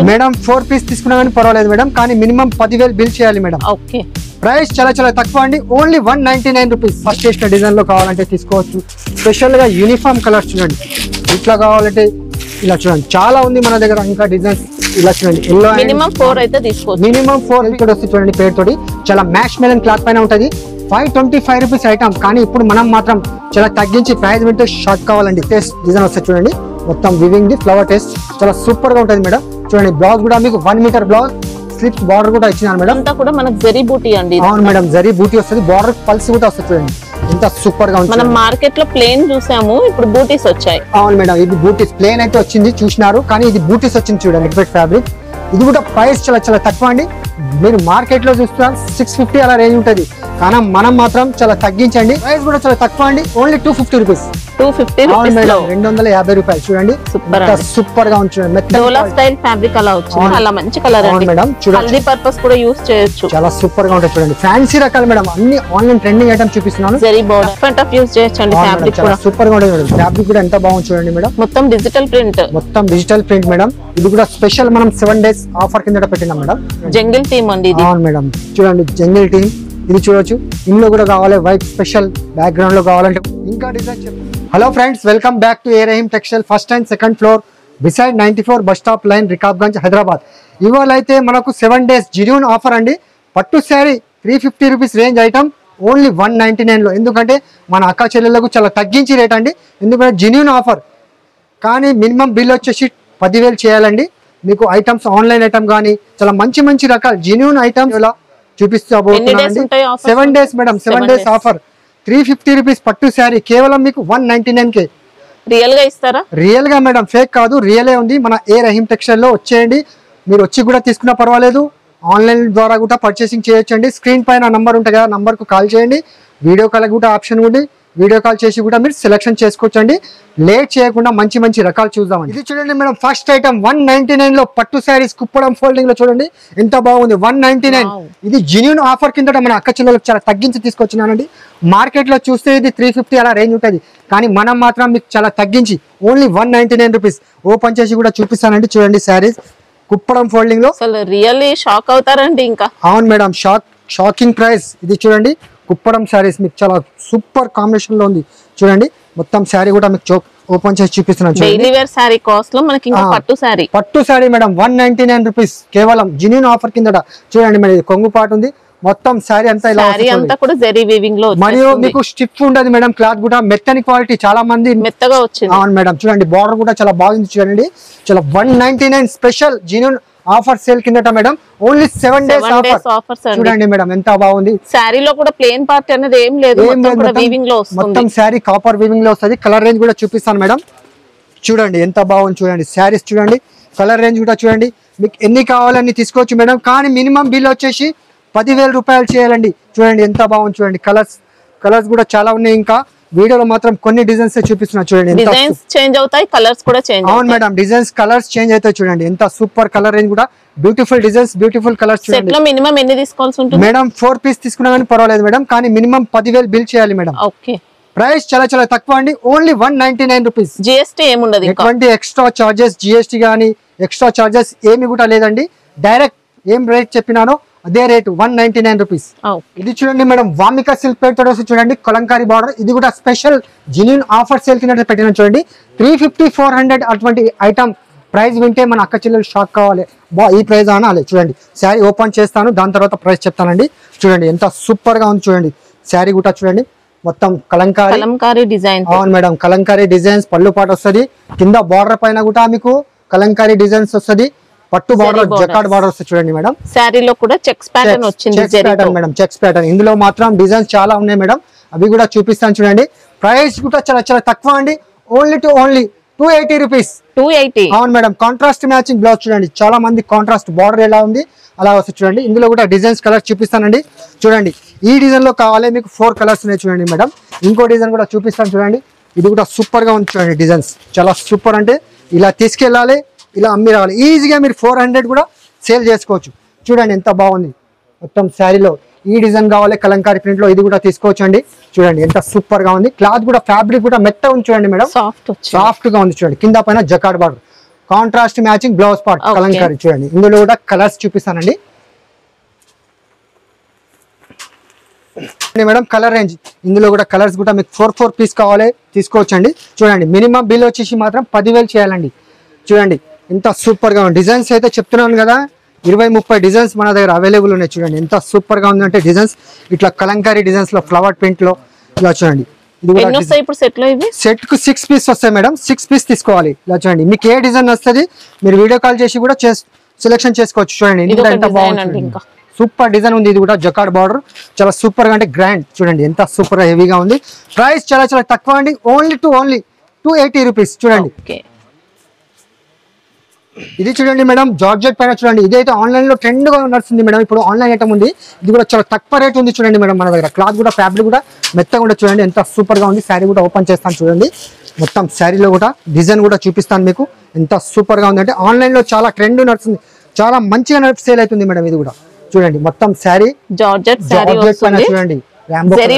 Madam 4 piece తీసుకున్నా కానీ పర్వాలేదు మేడం, కానీ మినిమం 10,000 బిల్ చేయాలి మేడం. ఓకే, ప్రైస్ చాలా తక్కువ అండి, ఓన్లీ 199 రూపీస్. ఫస్ట్ చేసిన డిజైన్ లో కావాలంటే తీసుకోవచ్చు. స్పెషల్ గా యూనిఫామ్ కలర్స్ చూడండి, ఇట్లా కావాలంటే ఇలా చూడండి, చాలా ఉంది మన దగ్గర. ఇంకా డిజైన్స్ ఇలా చూడండి, ఎల్లో మినిమం 4 అయితే తీసుకోవచ్చు. మినిమం 4 ఇక్కడ వస్తుంది చూడండి, పేరు తోటి చాలా మ్యాష్ మెలన్ క్లాత్ పైన ఉంటది. 525 రూపీస్ ఐటమ్, కానీ ఇప్పుడు మనం మాత్రం చాలా తగ్గించి ప్రైస్ వింటే షార్ట్ కావాలండి. టేస్ట్ డిజైన్ వస్తుంది చూడండి, మొత్తం వివింగ్ ది ఫ్లవర్ టేస్ట్ చాలా సూపర్ గా ఉంటుంది మేడం. చూడండి బ్లౌజ్ కూడా మీకు 1 మీటర్ బ్లౌజ్, స్లిప్స్ బార్డర్ కూడా ఇచ్చినారు మేడం. అంతా కూడా మనకు జరీ బూటీ అండి. అవును మేడం, జరీ బూటీ వస్తుంది, బార్డర్ పల్స్ కూడా వస్తుంది చూడండి, ఎంత సూపర్ గా ఉంటుంది. మనం మార్కెట్ లో ప్లేన్ చూసాము, ఇప్పుడు బూటీస్ వచ్చాయి. అవును మేడం, ఇది బూటీస్ ప్లేన్ అయితే వచ్చింది చూసినారు, కానీ ఇది బూటీస్ వచ్చింది చూడండి, లిక్విడ్ ఫ్యాబ్రిక్. ఇది కూడా ప్రైస్ చాలా తక్కువ అండి. మీరు మార్కెట్ లో చూస్తున్నారు 650 అలా రేంజ్ ఉంటుంది, కానీ మనం మాత్రం చాలా తగ్గించండి. ప్రైస్ కూడా చాలా తక్కువ అండి, ఓన్లీ 250 రూపీస్. 250 అవును మేడం, 250 రూపాయలు. చూడండి సూపర్ గా ఉంటుంది, డోలా స్టైల్ ఫ్యాబ్రిక్ అలా వచ్చింది, అలా మంచి కలర్ అండి మేడం. చూడండి హల్దీ పర్పస్ కూడా యూస్ చేయొచ్చు, చాలా సూపర్ గా ఉంటుంది చూడండి. ఫ్యాన్సీ రకాలు మేడం, అన్ని ఆన్లైన్ ట్రెండింగ్ ఐటమ్ చూపిస్తున్నాను. Zari border front of use చేయొచ్చండి. ఫ్యాబ్రిక్ కూడా సూపర్ గా ఉంటుంది, ఫ్యాబ్రిక్ కూడా ఎంత బాగుంది చూడండి మేడం. మొత్తం డిజిటల్ ప్రింట్, మొత్తం డిజిటల్ ప్రింట్ మేడం. ఇది కూడా స్పెషల్ మనం 7 డేస్ ఆఫర్ కింద పెట్టినాం మేడం. జంగిల్ థీమ్ అండి ఇది. అవును మేడం, చూడండి జంగిల్ థీమ్, ఇది చూడొచ్చు. ఇందులో కూడా కావాలి వైట్ స్పెషల్ బ్యాక్గ్రౌండ్ లో కావాలంటే ఇంకా డిజైన్ చెప్పండి. Hello friends, welcome back to A Rahim textile, first and second floor, beside 94 bus stop line, Rikabganj, Hyderabad. ఇవాళ అయితే మనకు 7 డేస్ జెన్యూన్ ఆఫర్ అండి. పట్టు sari 350 rupees range item, only 199 లో. ఎందుకంటే మన అక్క చెల్లెలకు చాలా తగ్గించి రేట్ అండి, ఎందుకంటే జెన్యూన్ ఆఫర్. కానీ మినిమం బిల్ వచ్చేసి 10,000 చేయాలండి. మీకు ఐటమ్స్ ఆన్లైన్ ఐటమ్ కానీ చాలా మంచి రకాల జెన్యూన్ ఐటమ్స్ ఇలా చూపిస్తాబోతున్నానండి. 7 days madam, 7 days offer. 350 rupees పట్టు శారీ కేవలం మీకు 199K. రియల్ గా ఇస్తారా? రియల్ గా మేడం, ఫేక్ కాదు, రియలే ఉంది. మన ఏ రహీమ్ టెక్స్టైల్ లో వచ్చేయండి, మీరు వచ్చి కూడా తీసుకున్నా పర్వాలేదు, ఆన్లైన్ ద్వారా కూడా పర్చేసింగ్ చేయొచ్చండి. స్క్రీన్ పైన నంబర్ ఉంటుంది కదా, నంబర్ కు కాల్ చేయండి. వీడియో కాల్ కూడా ఆప్షన్ ఉంది, వీడియో కాల్ చేసి కూడా మీరు సెలెక్షన్ చేసుకోవచ్చండి. లేట్ చేయకుండా మంచి రకాలు చూద్దామండి. ఇది చూడండి మేడం, ఫస్ట్ ఐటమ్ 199 లో పట్టు శారీస్ కుప్పడం ఫోల్డింగ్ లో చూడండి ఎంత బాగుంది. 199, ఇది జెన్యూన్ ఆఫర్ కింద మన అక్క చెల్లెలకు చాలా తగ్గించి తీసుకొచ్చినానండి. మార్కెట్ లో చూస్తే ఇది 350 అలా రేంజ్ ఉంటుంది, కానీ మనం మాత్రం మీకు చాలా తగ్గించి ఓన్లీ 199 రూపీస్. ఓపెన్ చేసి కూడా చూపిస్తానండి. చూడండి శారీస్ కుప్పడం ఫోల్డింగ్ లో, అసలు రియల్లీ షాక్ అవుతారండి. ఇంకా అవును మేడం, షాకింగ్ ప్రైస్. ఇది చూడండి కుప్పడం శారీస్, మీకు చాలా సూపర్ కాంబినేషన్ లో ఉంది. చూడండి మొత్తం శారీ కూడా మీకు ఓపెన్ చేసి చూపిస్తున్నాను. డైలీ వేర్ శారీ కాస్ట్ లో మనకి ఇంకా పట్టు శారీ మేడం 199 రూపీస్ కేవలం జెన్యూన్ ఆఫర్ కింద. చూడండి మరి కొంగు పాటు ఉంది, మొత్తం శారీ అంతా ఇలా కూడా జరీ వీవింగ్ లో, మరియు మీకు స్టిఫ్ ఉండదు మేడం. క్లాత్ కూడా మెత్తని క్వాలిటీ, చాలా మంది మెత్తగా వచ్చింది. అవును మేడం, చూడండి బార్డర్ కూడా చాలా బాగుంది. చూడండి చాలా 199 స్పెషల్ జెన్యూన్ ఆఫర్ సేల్ కిందట మేడం, ఓన్లీ 7 డేస్ ఆఫర్. చూడండి మేడం ఎంత బాగుంది. శారీలో కూడా ప్లేన్ పార్ట్ అనేది ఏం లేదు, మొత్తం శారీ కాపర్ వీవింగ్ లో వస్తుంది. కలర్ రేంజ్ కూడా చూపిస్తాను మేడం. చూడండి ఎంత బాగుంది. చూడండి శారీస్ చూడండి, కలర్ రేంజ్ కూడా చూడండి. మీకు ఎన్ని కావాలని తీసుకోవచ్చు మేడం, కానీ మినిమం బిల్ వచ్చేసి 10,000 రూపాయలు చేయాలండి. చూడండి ఎంత బాగుంది. చూడండి కలర్స్ కూడా చాలా ఉన్నాయి. ఇంకా వీడియోలో మాత్రం కొన్ని డిజైన్స్ చూపిస్తున్నా. చూడండి డిజైన్స్ చేంజ్ అవుతాయి, కలర్స్ కూడా చేంజ్ అవుతాయి. అవును మేడం, డిజైన్స్ కలర్స్ చేంజ్ అవుతాయి. చూడండి ఎంత సూపర్ కలర్ రేంజ్ కూడా, beautiful designs, beautiful colours. Set లో మినిమం ఎన్ని తీసుకోవాల్సి ఉంటుంది మేడం? 4 పీస్ తీసుకున్నా కానీ పర్వాలేదు మేడం, కానీ మినిమం 10,000 బిల్ చేయాలి మేడం. ఓకే, ప్రైస్ చాలా తక్కువ అండి, ఓన్లీ 199 రూపీస్. జిఎస్టీ ఏముండదు, ఎటువంటి ఎక్స్ట్రా చార్జెస్, జిఎస్టీ కానీ ఎక్స్ట్రా చార్జెస్ ఏమి కూడా లేదండి. డైరెక్ట్ ఏం రేట్ చెప్పినానో అదే రేటు 199 రూపీస్. ఇది చూడండి మేడం, వామిక సిల్క్ పేట్ తో చూడండి కలంకారీ బార్డర్. ఇది కూడా స్పెషల్ జెన్యూన్ ఆఫర్ సేల్ కింద పెట్టిన. చూడండి 350, 400 అటువంటి ఐటమ్ ప్రైస్ వింటే మన అక్క చెల్లెలు షాక్ కావాలి, ఈ ప్రైస్ అనాలి. చూడండి శారీ ఓపెన్ చేస్తాను, దాని తర్వాత ప్రైస్ చెప్తానండి. చూడండి ఎంత సూపర్ గా ఉంది. చూడండి శారీ కూడా చూడండి మొత్తం కలంకారీ డిజైన్. అవును మేడం, కలంకారీ డిజైన్స్. పళ్ళు పాటు వస్తుంది, కింద బార్డర్ పైన కూడా మీకు కలంకారీ డిజైన్స్ వస్తుంది. పట్టు బార్డర్, జకార్డ్ బార్డర్ వస్తుంది. చూడండి మేడం, శారీలో కూడా చెక్స్ ప్యాటర్న్ వచ్చింది. Madam checks pattern. ఇందులో మాత్రం డిజైన్స్ చాలా ఉన్నాయి మేడం, అవి కూడా చూపిస్తాను. చూడండి ప్రైస్ కూడా చాలా తక్కువ అండి, ఓన్లీ 280 రూపీస్. 280. అవును మేడం, కాంట్రాస్ట్ మ్యాచింగ్ బ్లౌజ్. చూడండి చాలా మంది కాంట్రాస్ట్ బార్డర్ ఎలా ఉంది అలా వస్తుంది. చూడండి ఇందులో కూడా డిజైన్స్ కలర్స్ చూపిస్తానండి. చూడండి ఈ డిజైన్ లో కావాలి మీకు 4 కలర్స్ ఉన్నాయి. చూడండి మేడం, ఇంకో డిజైన్ కూడా చూపిస్తాను. చూడండి ఇది కూడా సూపర్ గా ఉంది. చూడండి డిజైన్స్ చాలా సూపర్, అంటే ఇలా తీసుకెళ్ళాలి, ఇలా అమ్మి రావాలి. ఈజీగా మీరు 400 కూడా సేల్ చేసుకోవచ్చు. చూడండి ఎంత బాగుంది. మొత్తం శారీలో ఈ డిజైన్ కావాలి కలంకారీ ప్రింట్ లో, ఇది కూడా తీసుకోవచ్చు అండి. చూడండి ఎంత సూపర్ గా ఉంది. క్లాత్ కూడా ఫ్యాబ్రిక్ కూడా మెత్త ఉంది. చూడండి మేడం, సాఫ్ట్ గా ఉంది. చూడండి కింద పైన jacquard border. Contrast matching blouse part Kalamkari చూడండి. ఇందులో కూడా కలర్స్ చూపిస్తానండి మేడం. కలర్ రేంజ్ ఇందులో కూడా కలర్స్ కూడా మీకు 4 పీస్ కావాలి తీసుకోవచ్చండి. చూడండి మినిమం బిల్ వచ్చేసి మాత్రం 10,000 చేయాలండి. చూడండి ఎంత సూపర్ గా ఉంది. డిజైన్స్ అయితే చెప్తున్నాను కదా 20-30 డిజైన్స్ మన దగ్గర అవైలబుల్ ఉన్నాయి. చూడండి ఎంత సూపర్ గా ఉందంటే డిజైన్స్ ఇట్లా కలంకారీ డిజైన్స్ లో ఫ్లవర్ ప్రింట్ లో ఇలా చూడండి. సెట్ కు 6 పీస్ వస్తాయి మేడం. 6 పీస్ తీసుకోవాలి. ఇలా చూడండి మీకు ఏ డిజైన్ వస్తుంది మీరు వీడియో కాల్ చేసి కూడా సెలెక్షన్ చేసుకోవచ్చు. చూడండి ఎంత బాగుంది, సూపర్ డిజైన్ ఉంది. ఇది కూడా జకార్డ్ బార్డర్ చాలా సూపర్ గా అంటే గ్రాండ్. చూడండి ఎంత సూపర్ గా హెవీగా ఉంది. ప్రైస్ చాలా చాలా తక్కువ అండి. Only 280 rupees. చూడండి ఇది చూడండి మేడం జార్జెట్ పైన చూడండి. ఇదైతే ఆన్లైన్ లో ట్రెండ్ గా నడుస్తుంది మేడం. ఇప్పుడు ఆన్లైన్ ఐటమ్ ఉంది. ఇది కూడా చాలా తక్కువ రేట్ ఉంది. చూడండి మేడం మన దగ్గర క్లాత్ కూడా ఫ్యాబ్రిక్ కూడా మెత్తగా కూడా చూడండి ఎంత సూపర్ గా ఉంది. శారీ కూడా ఓపెన్ చేస్తాను చూడండి. మొత్తం శారీలో కూడా డిజైన్ కూడా చూపిస్తాను మీకు. ఎంత సూపర్ గా ఉంది అంటే ఆన్లైన్ లో చాలా ట్రెండ్ నడుస్తుంది. చాలా మంచిగా సేల్ అవుతుంది మేడం. ఇది కూడా చూడండి మొత్తం శారీ జార్జెట్ పైన చూడండి జరీ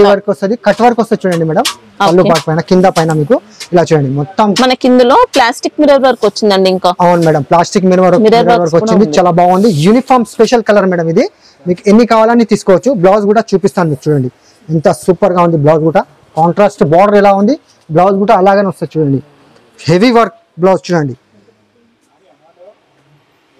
వర్క్ వస్తుంది, కట్ వర్క్ వస్తుంది. చూడండి మేడం పళ్ళు పార్ట్ పైన కింద పైన మీకు ఇలా చూడండి మొత్తం మనకి ఇందులో ప్లాస్టిక్ మిర్రర్ వర్క్ వచ్చిందండి. ఇంకా అవును మేడం ప్లాస్టిక్ మిర్రర్ వర్క్ వచ్చింది. చాలా బాగుంది. Uniform special colour madam. ఇది మీకు ఎన్ని కావాలని తీసుకోవచ్చు. బ్లౌజ్ కూడా చూపిస్తాను మీకు. చూడండి ఎంత సూపర్ గా ఉంది. బ్లౌజ్ కూడా కాంట్రాస్ట్ బార్డర్ ఎలా ఉంది, బ్లౌజ్ కూడా అలాగనే వస్తుంది. చూడండి హెవీ వర్క్ బ్లౌజ్ చూడండి.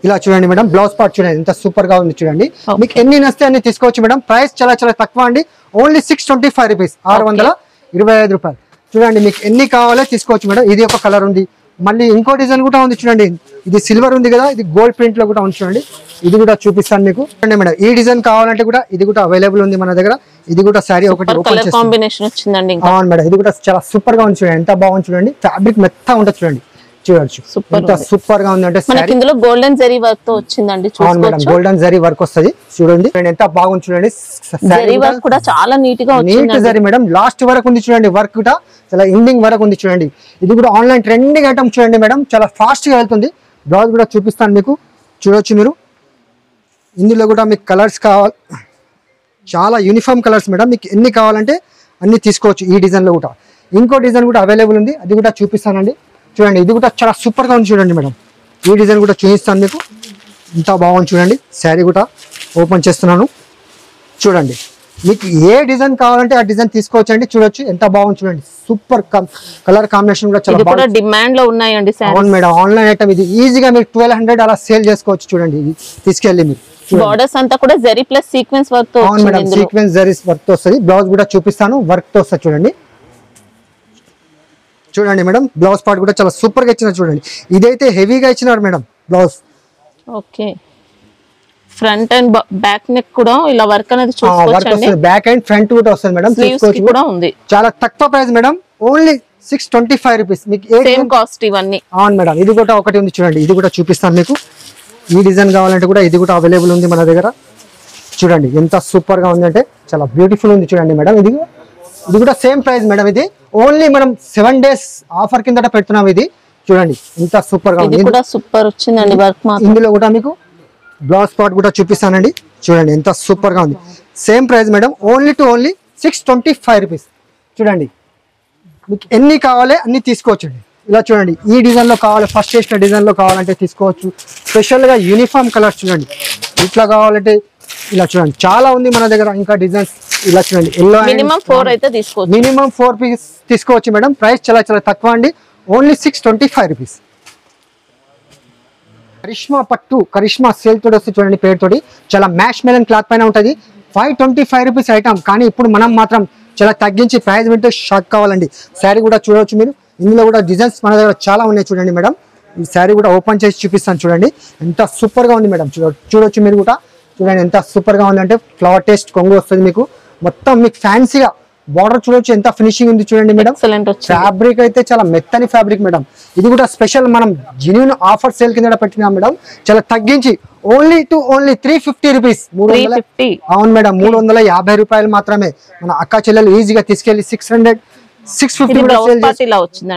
ఇలా చూడండి మేడం బ్లౌజ్ పార్ట్ చూడండి ఎంత సూపర్ గా ఉంది. చూడండి మీకు ఎన్ని నస్తే అన్ని తీసుకోవచ్చు మేడం. ప్రైస్ చాలా చాలా తక్కువ అండి. ఓన్లీ 625 రూపీస్, 625 రూపాయలు. చూడండి మీకు ఎన్ని కావాలో తీసుకోవచ్చు మేడం. ఇది ఒక కలర్ ఉంది. మళ్ళీ ఇంకో డిజైన్ కూడా ఉంది చూడండి. ఇది సిల్వర్ ఉంది కదా, ఇది గోల్డ్ ప్రింట్ లో కూడా ఉంది చూడండి. ఇది కూడా చూపిస్తాను మీకు. చూడండి మేడం ఈ డిజైన్ కావాలంటే కూడా ఇది కూడా అవైలబుల్ ఉంది మన దగ్గర. ఇది కూడా సారీ ఒకటి కాంబినేషన్ వచ్చిందండి. అవును మేడం ఇది కూడా చాలా సూపర్ గా ఉంది. చూడండి ఎంత బాగుంది. చూడండి ఫ్యాబ్రిక్ మెత్తగా ఉంటుంది. చూడండి చూడొచ్చు ఎంత సూపర్ గా ఉంది అంటే ఇందులో గోల్డెన్ జరీ వర్క్ తో వచ్చిందండి. గోల్డెన్ జరీ వర్క్ వస్తుంది. చూడండి ఎంత బాగుంది. చూడండి జరీ వర్క్ కూడా చాలా నీట్ గా నీట్ జరీ మేడం. లాస్ట్ వరకు ఉంది చూడండి. వర్క్ కూడా చాలా ఎండింగ్ వరకు ఉంది. చూడండి ఇది కూడా ఆన్లైన్ ట్రెండింగ్ ఐటమ్. చూడండి మేడం చాలా ఫాస్ట్ గా వెళ్తుంది. బ్లౌజ్ కూడా చూపిస్తాను మీకు. చూడొచ్చు మీరు. ఇందులో కూడా మీకు కలర్స్ కావాలి. చాలా యూనిఫామ్ కలర్స్ మేడం. మీకు ఎన్ని కావాలంటే అన్ని తీసుకోవచ్చు. ఈ డిజైన్ లో కూడా ఇంకో డిజైన్ కూడా అవైలబుల్ ఉంది. అది కూడా చూపిస్తానండి. చూడండి ఇది కూడా చాలా సూపర్ గా ఉంది. చూడండి మేడం ఈ డిజైన్ కూడా చూపిస్తాను మీకు. ఎంత బాగుంది. చూడండి శారీ కూడా ఓపెన్ చేస్తున్నాను. చూడండి మీకు ఏ డిజైన్ కావాలంటే ఆ డిజైన్ తీసుకోవచ్చండి. చూడొచ్చు ఎంత బాగుంది. చూడండి సూపర్ కలర్ కాంబినేషన్ కూడా చాలా బాగా డిమాండ్ లో ఉన్నాయండి. అవును మేడం ఆన్లైన్ ఐటమ్ ఇది. ఈజీగా మీరు 1200 అలా సేల్ చేసుకోవచ్చు. చూడండి ఇది తీసుకెళ్ళి మీరు. బోర్డర్స్ అంతా కూడా జరీ ప్లస్ సీక్వెన్స్ వర్క్ తో. అవును మేడం సీక్వెన్స్ జరీ వర్క్ తో వస్తుంది. బ్లౌజ్ కూడా చూపిస్తాను వర్క్ తో వస్తుంది. చూడండి చూడండి మేడం బ్లౌజ్ పార్ట్ కూడా చాలా సూపర్ గా ఇచ్చినారు. చూడండి ఇదైతే హెవీగా ఇచ్చినారు madam blouse. Okay front and back neck కూడా ఇలా వర్క్ అనేది చూసుకోవచ్చండి. బ్యాక్ అండ్ ఫ్రంట్ కూడా వస్తుంది మేడం. తీసుకోవచ్చు కూడా ఉంది. చాలా తక్కువ ప్రైస్ మేడం. Only 625 rupees. మీకు సేమ్ కాస్ట్ ఇవన్నీ. అవును మేడం ఇది కూడా ఒకటి ఉంది. చూడండి ఇది కూడా చూపిస్తాను మీకు. ఈ డిజైన్ కావాలంటే కూడా ఇది కూడా అవైలబుల్ ఉంది మన దగ్గర. చూడండి ఎంత సూపర్ గా ఉంది అంటే చాలా బ్యూటిఫుల్ ఉంది. చూడండి మేడం ఇది కూడా సేమ్ ప్రైస్ మేడం. ఇది ఓన్లీ మనం 7 days ఆఫర్ కింద పెడుతున్నాం. ఇది చూడండి ఎంత సూపర్ గా ఉంది. సూపర్ వచ్చిందండి వర్క్. ఇందులో కూడా మీకు బ్లౌజ్ పార్ట్ కూడా చూపిస్తానండి. చూడండి ఎంత సూపర్ గా ఉంది. Same price madam. Only 625 rupees. చూడండి మీకు ఎన్ని కావాలి అన్ని తీసుకోవచ్చండి. ఇలా చూడండి ఈ డిజైన్ లో కావాలి, ఫస్ట్ చేసిన డిజైన్ లో కావాలంటే తీసుకోవచ్చు. స్పెషల్ గా యూనిఫామ్ కలర్స్ చూడండి ఇట్లా కావాలంటే ఇలా చూడండి చాలా ఉంది మన దగ్గర. ఇంకా డిజైన్స్ ఇలా చూడండి ఎల్లో మినిమం 4 అయితే తీసుకోవచ్చు. మినిమం 4 పీస్ తీసుకోవచ్చు మేడం. ప్రైస్ చాలా చాలా తక్కువ అండి. Only 625 rupees. కరిష్మా పట్టు కరిష్మా సేల్ తోటి వస్తే చూడండి పేరుతోటి చాలా మ్యాష్ మెలన్ క్లాత్ పైన ఉంటుంది. 525 రూపీస్ ఐటమ్. కానీ ఇప్పుడు మనం మాత్రం చాలా తగ్గించి ప్రైస్ వింటే షాక్ కావాలండి. శారీ కూడా చూడవచ్చు మీరు. ఇందులో కూడా డిజైన్స్ మన దగ్గర చాలా ఉన్నాయి. చూడండి మేడం ఈ శారీ కూడా ఓపెన్ చేసి చూపిస్తాను. చూడండి ఎంత సూపర్ గా ఉంది మేడం. చూడొచ్చు మీరు కూడా. చూడండి ఎంత సూపర్ గా ఉంది అంటే ఫ్లవర్ టేస్ట్ కొంగు వస్తుంది మీకు. మొత్తం మీకు ఫ్యాన్సీగా బార్డర్ చూడొచ్చు ఎంత ఫినిషింగ్ ఉంది. చూడండి మేడం ఫ్యాబ్రిక్ అయితే చాలా మెత్తని ఫ్యాబ్రిక్ మేడం. ఇది కూడా స్పెషల్ మనం జెన్యూన్ ఆఫర్ సేల్ కింద పెట్టినాం మేడం. చాలా తగ్గించి ఓన్లీ 350 రూపీస్. 350. అవును మేడం 350 రూపాయలు మాత్రమే. మన అక్క చెల్లెలు ఈజీగా తీసుకెళ్లి 650 కూడా సేల్ చేసి.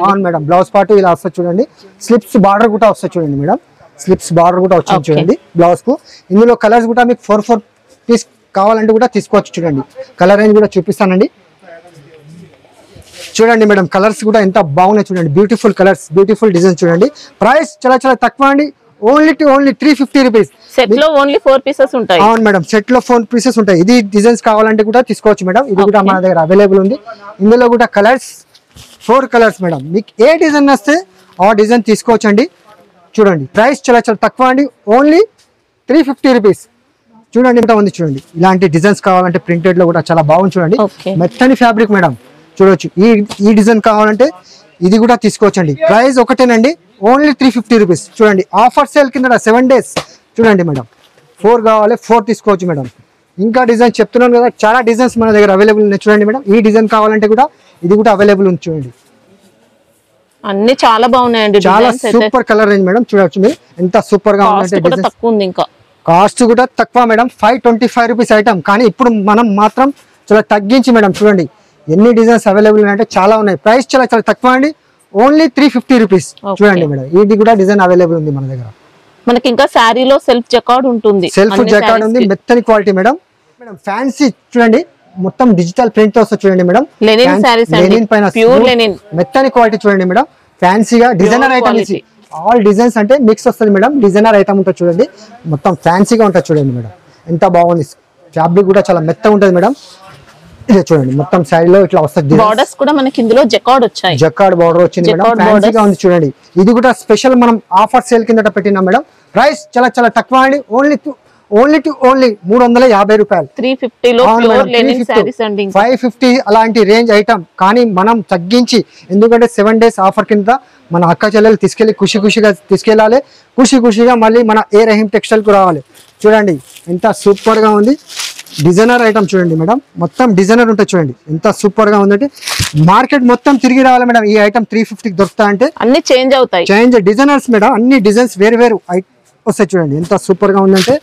అవును మేడం బ్లౌజ్ పార్ట్ ఇలా వస్తుంది. చూడండి స్లిప్స్ బార్డర్ కూడా వస్తుంది. చూడండి మేడం స్లిప్స్ బార్డర్ కూడా వచ్చింది. చూడండి బ్లౌజ్ కు. ఇందులో కలర్స్ కూడా మీకు 4 పీస్ కావాలంటే కూడా తీసుకోవచ్చు. చూడండి కలర్ రేంజ్ కూడా చూపిస్తానండి. చూడండి మేడం కలర్స్ కూడా ఎంత బాగున్నాయి చూడండి, బ్యూటిఫుల్ కలర్స్, బ్యూటిఫుల్ డిజైన్ చూడండి. ప్రైస్ చాలా చాలా తక్కువ అండి, ఓన్లీ 350 రూపీస్. సెట్ లో ఓన్లీ 4 పీసెస్ ఉంటాయి. అవును మేడం, సెట్ లో 4 పీసెస్ ఉంటాయి. ఇది డిజైన్స్ కావాలంటే కూడా తీసుకోవచ్చు మేడం, ఇది కూడా మన దగ్గర అవైలబుల్ ఉంది. ఇందులో కూడా కలర్స్ 4 కలర్స్ మేడం, మీకు ఏ డిజైన్ వస్తే ఆ డిజైన్ తీసుకోవచ్చు అండి. చూడండి ప్రైస్ చాలా చాలా తక్కువ అండి, ఓన్లీ 350 రూపీస్. చూడండి ఎంత ఉంది చూడండి, ఇలాంటి డిజైన్స్ కావాలంటే ప్రింటెడ్ లో కూడా చాలా బాగుంది చూడండి, మెత్తని ఫ్యాబ్రిక్ మేడం. చూడొచ్చు, ఈ డిజైన్ కావాలంటే ఇది కూడా తీసుకోవచ్చు అండి. ప్రైస్ ఒకటేనండి, ఓన్లీ 350 రూపీస్. చూడండి ఆఫర్ సేల్ కింద 7 days. చూడండి మేడం 4 కావాలి 4 తీసుకోవచ్చు మేడం. ఇంకా డిజైన్ చెప్తున్నాను కదా, చాలా డిజైన్స్ మన దగ్గర అవైలబుల్ ఉన్నాయి. చూడండి మేడం, ఈ డిజైన్ కావాలంటే కూడా ఇది కూడా అవైలబుల్ ఉంది. చూడండి అన్ని చాలా బాగున్నాయండి, చాలా సూపర్ కలర్ రేంజ్ మేడం. చూడొచ్చు మీరు ఎంత సూపర్ గా ఉందంటే, ఇంకా కాస్ట్ కూడా తక్కువ మేడం, 525 రూపీస్ ఐటమ్. కానీ ఇప్పుడు మనం మాత్రం చాలా తగ్గించి మేడం, చూడండి ఎన్ని డిజైన్స్ అవైలబుల్ ఉన్నాయంటే చాలా ఉన్నాయి. ప్రైస్ చాలా చాలా తక్కువ అండి, ఓన్లీ 350 రూపీస్. చూడండి మేడం, ఇది కూడా డిజైన్ అవైలబుల్ ఉంది మన దగ్గర. మనకి ఇంకా శారీలో సెల్ఫ్ జకార్డ్ ఉంటుంది, సెల్ఫ్ జకార్డ్ ఉంది, మెత్తని క్వాలిటీ మేడం. మేడం ఫ్యాన్సీ చూడండి, మొత్తం డిజిటల్ ప్రింట్ తో వస్తుంది చూడండి మేడం. లెనిన్ సారీస్ అండి, లెనిన్ పైన ప్యూర్ లెనిన్, మెత్తని క్వాలిటీ చూడండి మేడం. ఫ్యాన్సీగా డిజైనర్ ఐటమ్, ఆల్ డిజైన్స్ అంటే మిక్స్ వస్తుంది మేడం. డిజైనర్ ఐటమ్ ఉంటుంది చూడండి, మొత్తం ఫ్యాన్సీగా ఉంటుంది చూడండి మేడం, ఎంత బాగుంది. ఫ్యాబ్రిక్ కూడా చాలా మెత్తగా ఉంటుంది మేడం. ఇదే చూడండి మొత్తం శారీలో ఇట్లా వస్తుంది. బోర్డర్స్ కూడా మనకి ఇందులో జకార్డ్ వచ్చాయి, జకార్డ్ బోర్డర్ వచ్చింది మేడం, ఫ్యాన్సీగా ఉంది చూడండి. ఇది కూడా స్పెషల్ మనం ఆఫర్ సేల్ కింద పెట్టినాం మేడం. ప్రైస్ చాలా చాలా తక్కువ అండి, ఓన్లీ 350 రూపాయలు. 350 లో ప్యూర్ లెనిన్ సారీస్ అండి, 550 అలాంటి రేంజ్ ఐటమ్. కానీ మనం తగ్గించి, ఎందుకంటే 7 days ఆఫర్ కింద మన అక్క చెల్లెలు తీసుకెళ్లి ఖుషిగా తీసుకెళ్ళాలి, ఖుషిగా మళ్ళీ మన ఏ రహీం టెక్స్టైల్ కు రావాలి. చూడండి ఎంత సూపర్ గా ఉంది, డిజైనర్ ఐటమ్ చూడండి మేడం, మొత్తం డిజైనర్ ఉంటుంది చూడండి, ఎంత సూపర్ గా ఉందంటే. మార్కెట్ మొత్తం తిరిగి రావాలి మేడం, ఈ ఐటమ్ 350కి దొరుకుతా అంటే అన్ని చేంజ్ అవుతాయి, చేంజ్ డిజైనర్స్ మేడం, అన్ని డిజైన్స్ వేరు వస్తాయి చూడండి. ఎంత సూపర్ గా ఉందంటే,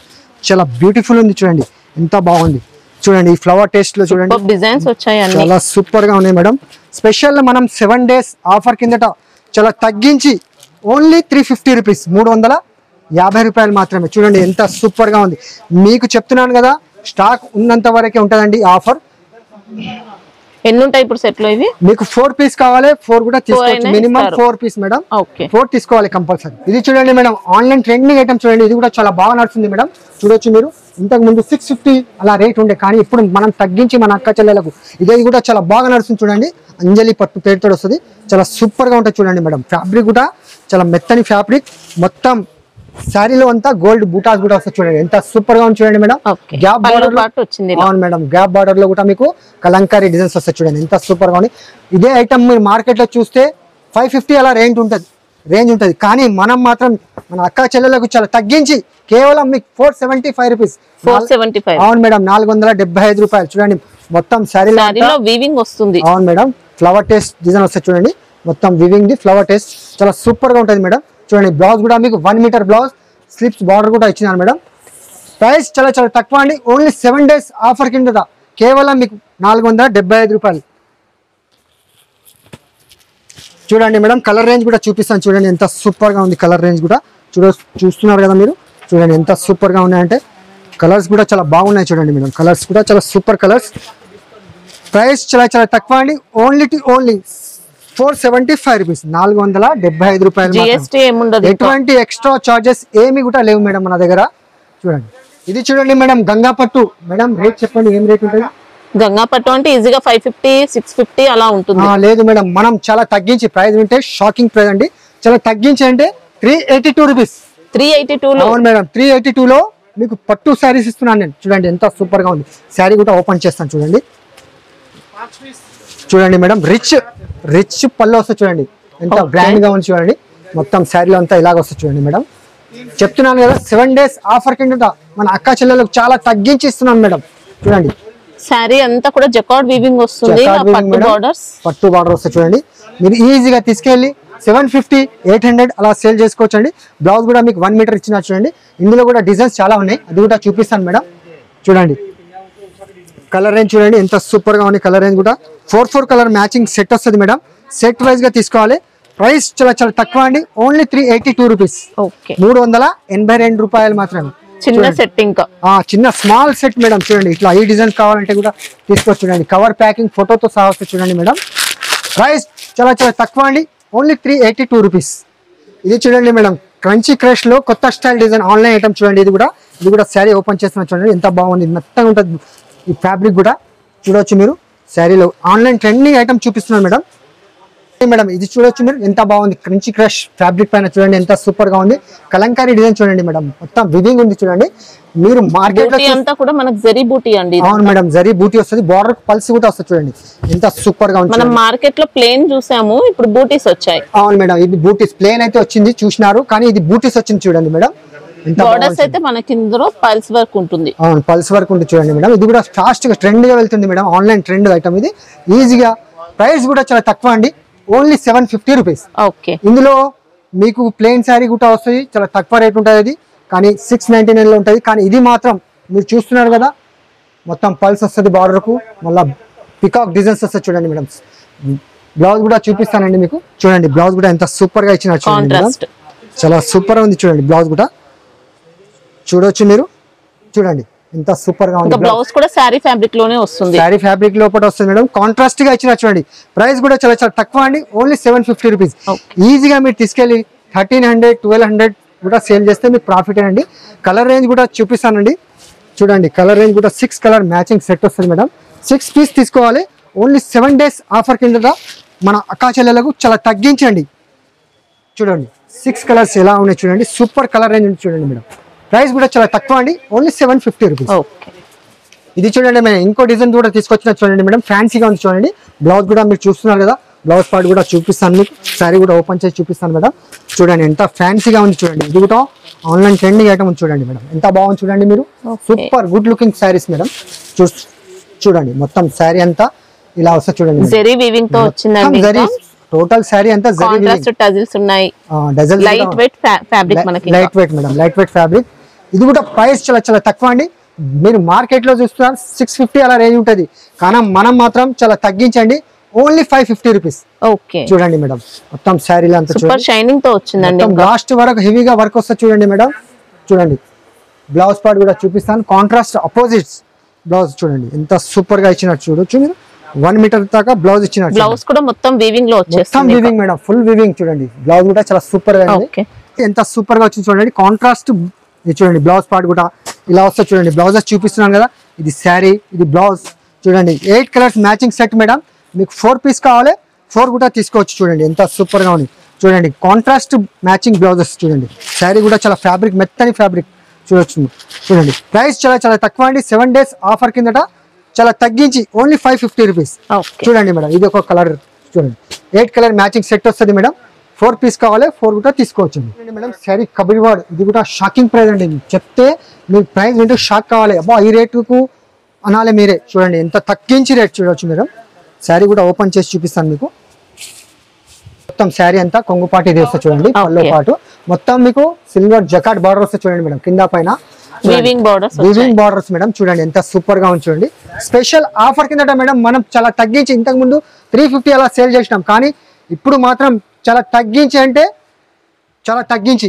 చాలా బ్యూటిఫుల్ ఉంది చూడండి, ఎంత బాగుంది. చూడండి ఈ ఫ్లవర్ టేస్ట్ లో చూడండి డిజైన్స్ వచ్చాయి, చాలా సూపర్ గా ఉన్నాయి మేడం. స్పెషల్ మనం 7 days ఆఫర్ కిందట చాలా తగ్గించి ఓన్లీ 350 రూపీస్, 350 రూపాయలు మాత్రమే. చూడండి ఎంత సూపర్ గా ఉంది. మీకు చెప్తున్నాను కదా, స్టాక్ ఉన్నంత వరకే ఉంటదండి ఆఫర్. ఎన్ని ఉంటాయి ఇప్పుడు సెట్ లో? ఇవి మీకు 4 పీస్ కావాలి, 4 కూడా తీసుకోవచ్చు, మినిమం 4 పీస్ మేడం. 4 తీసుకోవాలి కంపల్సరీ. ఇది చూడండి మేడం, ఆన్లైన్ ట్రెండింగ్ ఐటమ్ చూడండి, ఇది కూడా చాలా బాగా నడుస్తుంది మేడం. చూడొచ్చు మీరు, ఇంతకు ముందు 650 అలా రేట్ ఉండే, కానీ ఇప్పుడు మనం తగ్గించి మన అక్క చెల్లెలకు ఇది కూడా చాలా బాగా నడుస్తుంది చూడండి. అంజలి పట్టు పేరుతో వస్తుంది, చాలా సూపర్ గా ఉంటుంది చూడండి మేడం. ఫ్యాబ్రిక్ కూడా చాలా మెత్తని ఫ్యాబ్రిక్, మొత్తం శారీలో అంతా గోల్డ్ బూటాస్ కూడా వస్తాయి చూడండి, ఎంత సూపర్ గా ఉంది చూడండి మేడం. గ్యాప్ బార్డర్ వచ్చింది, అవును మేడం, గ్యాప్ బార్డర్ లో కూడా మీకు కలంకారీ డిజైన్స్ వస్తాయి చూడండి, ఎంత సూపర్ గా ఉంది. ఇదే ఐటమ్ మీరు మార్కెట్ లో చూస్తే 550 అలా రేంజ్ ఉంటుంది, కానీ మనం మాత్రం మన అక్క చెల్లెలకు చాలా తగ్గించి కేవలం మీకు 475 రూపీస్. 475, అవును మేడం, 475 రూపాయలు. చూడండి మొత్తం శారీలో వీవింగ్ వస్తుంది, అవును మేడం, ఫ్లవర్ టేస్ట్ డిజైన్ వస్తాయి చూడండి, మొత్తం వీవింగ్ ది ఫ్లవర్ టేస్ట్ చాలా సూపర్ గా ఉంటుంది మేడం. చూడండి బ్లౌజ్ కూడా మీకు 1 మీటర్ బ్లౌజ్, స్లిప్స్ బార్డర్ కూడా ఇచ్చినారు మేడం. ప్రైస్ చాలా చాలా తక్కువ అండి, ఓన్లీ 7 days ఆఫర్ కింద కేవలం మీకు 475 రూపాయలు. చూడండి మేడం, కలర్ రేంజ్ కూడా చూపిస్తాను చూడండి, ఎంత సూపర్ గా ఉంది కలర్ రేంజ్ కూడా. చూస్తున్నారు కదా మీరు, చూడండి ఎంత సూపర్ గా ఉన్నాయంటే. కలర్స్ కూడా చాలా బాగున్నాయి చూడండి మేడం, కలర్స్ కూడా చాలా సూపర్ కలర్స్. ప్రైస్ చాలా చాలా తక్కువ అండి, ఓన్లీ 475 రూపీస్, 475 రూపాయలు. ఎటువంటి ఎక్స్ట్రా చార్జెస్ ఏమి కూడా లేవు మేడం మన దగ్గర. చూడండి ఇది చూడండి మేడం, గంగా పట్టు. మేడం రేట్ చెప్పండి, ఏం రేట్ ఉంటుంది? గంగా పట్టు అంటే ఈజీగా 550, 650 అలా ఉంటుంది. లేదు మేడం, మనం చాలా తగ్గించి, ప్రైస్ వింటే షాకింగ్ ప్రైస్ అండి, చాలా తగ్గించి అంటే 382 రూపీస్. 382 లో? అవును మేడం, 382 లో మీకు పట్టు శారీస్ ఇస్తున్నాను నేను. చూడండి ఎంత సూపర్ గా ఉంది. శారీ కూడా ఓపెన్ చేస్తాను చూడండి. చూడండి మేడం, రిచ్ పళ్ళు వస్తుంది చూడండి, ఎంత గ్రాండ్ గా ఉంది చూడండి. మొత్తం శారీలో అంతా ఇలాగ వస్తుంది చూడండి మేడం. చెప్తున్నాను కదా, 7 days ఆఫర్ కింద మన అక్క చెల్లెలకు చాలా తగ్గించి ఇస్తున్నాను మేడం. చూడండి శారీ అంతా కూడా జకార్డ్ వీవింగ్ వస్తుంది, పట్టు బార్డర్ వస్తుంది చూడండి. మీరు ఈజీగా తీసుకెళ్ళి 750, 800 అలా సేల్ చేసుకోవచ్చు అండి. బ్లౌజ్ కూడా మీకు 1 మీటర్ ఇచ్చినా చూడండి. ఇందులో కూడా డిజైన్స్ చాలా ఉన్నాయి, అది కూడా చూపిస్తాను మేడం. చూడండి కలర్ రేంజ్ చూడండి, ఎంత సూపర్ గా ఉంది. కలర్ రేంజ్ కూడా 4 కలర్ మ్యాచింగ్ సెట్ వస్తుంది మేడం. సెట్ వైజ్ గా తీసుకోవాలి. ప్రైస్ చాలా చాలా తక్కువ అండి, ఓన్లీ 382 రూపీస్, 382 రూపాయలు మాత్రమే. చిన్న సెట్, ఇంకా చిన్న స్మాల్ సెట్ మేడం. చూడండి ఇట్లా ఈ డిజైన్ కావాలంటే కూడా తీసుకోవచ్చు చూడండి. కవర్ ప్యాకింగ్ ఫోటోతో సహా వస్తుంది చూడండి మేడం. ప్రైస్ చాలా చాలా తక్కువ అండి, ఓన్లీ 382 రూపీస్. ఇది చూడండి మేడం, క్రంచీ క్రష్ లో కొత్త స్టైల్ డిజైన్ ఆన్లైన్ ఐటమ్ చూడండి. ఇది కూడా శారీ ఓపెన్ చేస్తున్నా చూడండి, ఎంత బాగుంది, మెత్తగా ఉంటుంది. ఈ ఫ్యాబ్రిక్ కూడా చూడవచ్చు మీరు. శారీలో ఆన్లైన్ ట్రెండింగ్ ఐటమ్ చూపిస్తున్నాను మేడం. మేడం ఇది చూడొచ్చు మీరు, ఎంత బాగుంది. క్రంచీ క్రష్ ఫ్యాబ్రిక్ పైన చూడండి, ఎంత సూపర్ గా ఉంది. కలంకారీ డిజైన్ చూడండి మేడం, మొత్తం వివింగ్ ఉంది చూడండి. మీరు మార్కెట్ లో అంతా కూడా మనకు జరీ బూటీ అండి. అవును మేడం, జరీ బూటీ వస్తుంది, బార్డర్ పల్స్ కూడా వస్తుంది చూడండి, ఎంత సూపర్ గా ఉంది. మనం మార్కెట్ లో ప్లేన్ చూసాము, ఇప్పుడు బూటీస్ వచ్చాయి. అవును మేడం, ఇది బూటీస్ ప్లేన్ అయితే వచ్చింది చూసినారు, కానీ ఇది బూటీస్ వచ్చింది చూడండి మేడం. బోర్డర్స్ అయితే మనకి ఇందులో పల్స్ వర్క్ ఉంటుంది. అవును, పల్స్ వర్క్ ఉంటుంది చూడండి మేడం. ఇది కూడా ఫాస్ట్ గా ట్రెండ్ గా వెళ్తుంది మేడం, ఆన్లైన్ ట్రెండ్ ఐటమ్ ఇది. ఈజీగా ప్రైస్ కూడా చాలా తక్కువ అండి, ఓన్లీ 750 రూపీస్. ఓకే, ఇందులో మీకు ప్లెయిన్ శారీ కూడా వస్తుంది, చాలా తక్కువ రేట్ ఉంటుంది అది, కానీ 699 లో ఉంటుంది. కానీ ఇది మాత్రం మీరు చూస్తున్నారు కదా, మొత్తం పల్స్ వస్తుంది బార్డర్ కు, మళ్ళీ పికాక్ డిజైన్స్ వస్తుంది చూడండి మేడం. బ్లౌజ్ కూడా చూపిస్తానండి మీకు, చూడండి బ్లౌజ్ కూడా ఎంత సూపర్ గా ఇచ్చినారు చూడండి మేడం, చాలా సూపర్ గా ఉంది చూడండి. బ్లౌజ్ కూడా చూడొచ్చు మీరు, చూడండి ఎంత సూపర్ గా ఉంది. బ్లౌజ్ కూడా శారీ ఫ్యాబ్రిక్ లోనే వస్తుంది, శారీ ఫ్యాబ్రిక్ లోపల వస్తుంది మేడం. కాంట్రాస్ట్ గా ఇచ్చిన చూడండి. ప్రైస్ కూడా చాలా చాలా తక్కువ అండి, ఓన్లీ 750 రూపీస్. ఈజీగా మీరు తీసుకెళ్ళి 1300 1200 కూడా సేల్ చేస్తే మీకు ప్రాఫిట్ అండి. కలర్ రేంజ్ కూడా చూపిస్తానండి, చూడండి. కలర్ రేంజ్ కూడా 6 కలర్ మ్యాచింగ్ సెట్ వస్తుంది మేడం. 6 పీస్ తీసుకోవాలి, ఓన్లీ 7 days ఆఫర్ కింద మన అక్కా చెల్లెలకు చాలా తగ్గించండి. చూడండి 6 కలర్స్ ఎలా ఉన్నాయి చూడండి, సూపర్ కలర్ రేంజ్ చూడండి మేడం. ప్రైస్ కూడా చాలా తక్కువ అండి, ఓన్లీ 750 రూపీస్. ఇది చూడండి మేడం, ఇంకో డిజైన్ కూడా తీసుకొచ్చిన చూడండి మేడం, ఫ్యాన్సీగా ఉంది చూడండి. బ్లౌజ్ కూడా మీరు చూస్తున్నారు కదా, బ్లౌజ్ పార్ట్ కూడా చూపిస్తాను మీకు, శారీ కూడా ఓపెన్ చేసి చూపిస్తాను మేడం. చూడండి ఎంత ఫ్యాన్సీగా ఉంది చూడండి. ఇది కూడా ఆన్లైన్ ట్రెండింగ్ ఐటమ్ ఉంది చూడండి మేడం, ఎంత బాగుంది చూడండి మీరు. Super good looking saris madam. చూడండి మొత్తం శారీ అంతా ఇలా వస్తుంది చూడండి. జరీ వీవింగ్ తో వచ్చిందండి, టోటల్ శారీ అంతా టజిల్స్ ఉన్నాయి. లైట్ వెయిట్ ఫ్యాబ్రిక్, మనకి light weight madam, light weight fabric. ఇది కూడా ప్రైస్ చాలా చాలా తక్కువ అండి. మీరు మార్కెట్ లో చూస్తున్నారు 650 అలా రేంజ్ ఉంటుంది, కానీ మనం మాత్రం చాలా తగ్గించండి, ఓన్లీ 550 రూపీస్. ఓకే, చూడండి మేడం మొత్తం శారీలో అంతా సూపర్ షైనింగ్ తో వచ్చిందండి. లాస్ట్ వరకు హెవీగా వర్క్ వస్తుంది చూడండి మేడం. చూడండి బ్లౌజ్ పార్ట్ కూడా చూపిస్తాను, కాంట్రాస్ట్ అపోజిట్స్ బ్లౌజ్ చూడండి, ఎంత సూపర్ గా ఇచ్చినట్టు చూడొచ్చు మీరు. 1 మీటర్ దాకా బ్లౌజ్ ఇచ్చినట్టు. బ్లౌజ్ కూడా మొత్తం వీవింగ్ లో వచ్చేస్తుంది, వీవింగ్ మేడం, ఫుల్ వీవింగ్ చూడండి. బ్లౌజ్ కూడా చాలా సూపర్ గా ఉంది, ఎంత సూపర్ గా వచ్చింది చూడండి. కాంట్రాస్ట్ ఇది చూడండి, బ్లౌజ్ పార్ట్ కూడా ఇలా వస్తుంది చూడండి. బ్లౌజెస్ చూపిస్తున్నాను కదా, ఇది శారీ, ఇది బ్లౌజ్ చూడండి. 8 కలర్స్ మ్యాచింగ్ సెట్ మేడం. మీకు 4 పీస్ కావాలి, 4 కూడా తీసుకోవచ్చు చూడండి, ఎంత సూపర్ గా ఉంది చూడండి. కాంట్రాస్ట్ మ్యాచింగ్ బ్లౌజెస్ చూడండి. శారీ కూడా చాలా ఫ్యాబ్రిక్, మెత్తని ఫ్యాబ్రిక్ చూడొచ్చు చూడండి. ప్రైస్ చాలా చాలా తక్కువ అండి, 7 days ఆఫర్ కిందట చాలా తగ్గించి ఓన్లీ 550 రూపీస్. చూడండి మేడం, ఇది ఒక కలర్ చూడండి, 8 కలర్ మ్యాచింగ్ సెట్ వస్తుంది మేడం. 4 పీస్ కావాలి, 4 కూడా తీసుకోవచ్చు మేడం. శారీ కబడ్వాడ్, ఇది కూడా షాకింగ్ ప్రైస్ అండి, చెప్తే మీకు ప్రైస్ వింటూ షాక్ కావాలి, అబ్బా ఈ రేటుకు అనాలి మీరే. చూడండి ఎంత తగ్గించి రేట్ చూడవచ్చు మేడం. శారీ కూడా ఓపెన్ చేసి చూపిస్తాను మీకు. మొత్తం శారీ అంతా కొంగుపాటి ఇది వస్తుంది చూడండి, పల్లో పాటు మొత్తం మీకు సిల్వర్ జకాట్ బార్డర్ వస్తుంది చూడండి మేడం, కింద పైన వీవింగ్ బార్డర్స్ మేడం. చూడండి ఎంత సూపర్ గా ఉంది చూడండి. స్పెషల్ ఆఫర్ కిందట మేడం మనం చాలా తగ్గించి, ఇంతకు ముందు 350 అలా సేల్ చేసినాం, కానీ ఇప్పుడు మాత్రం చాలా తగ్గించి, అంటే చాలా తగ్గించి.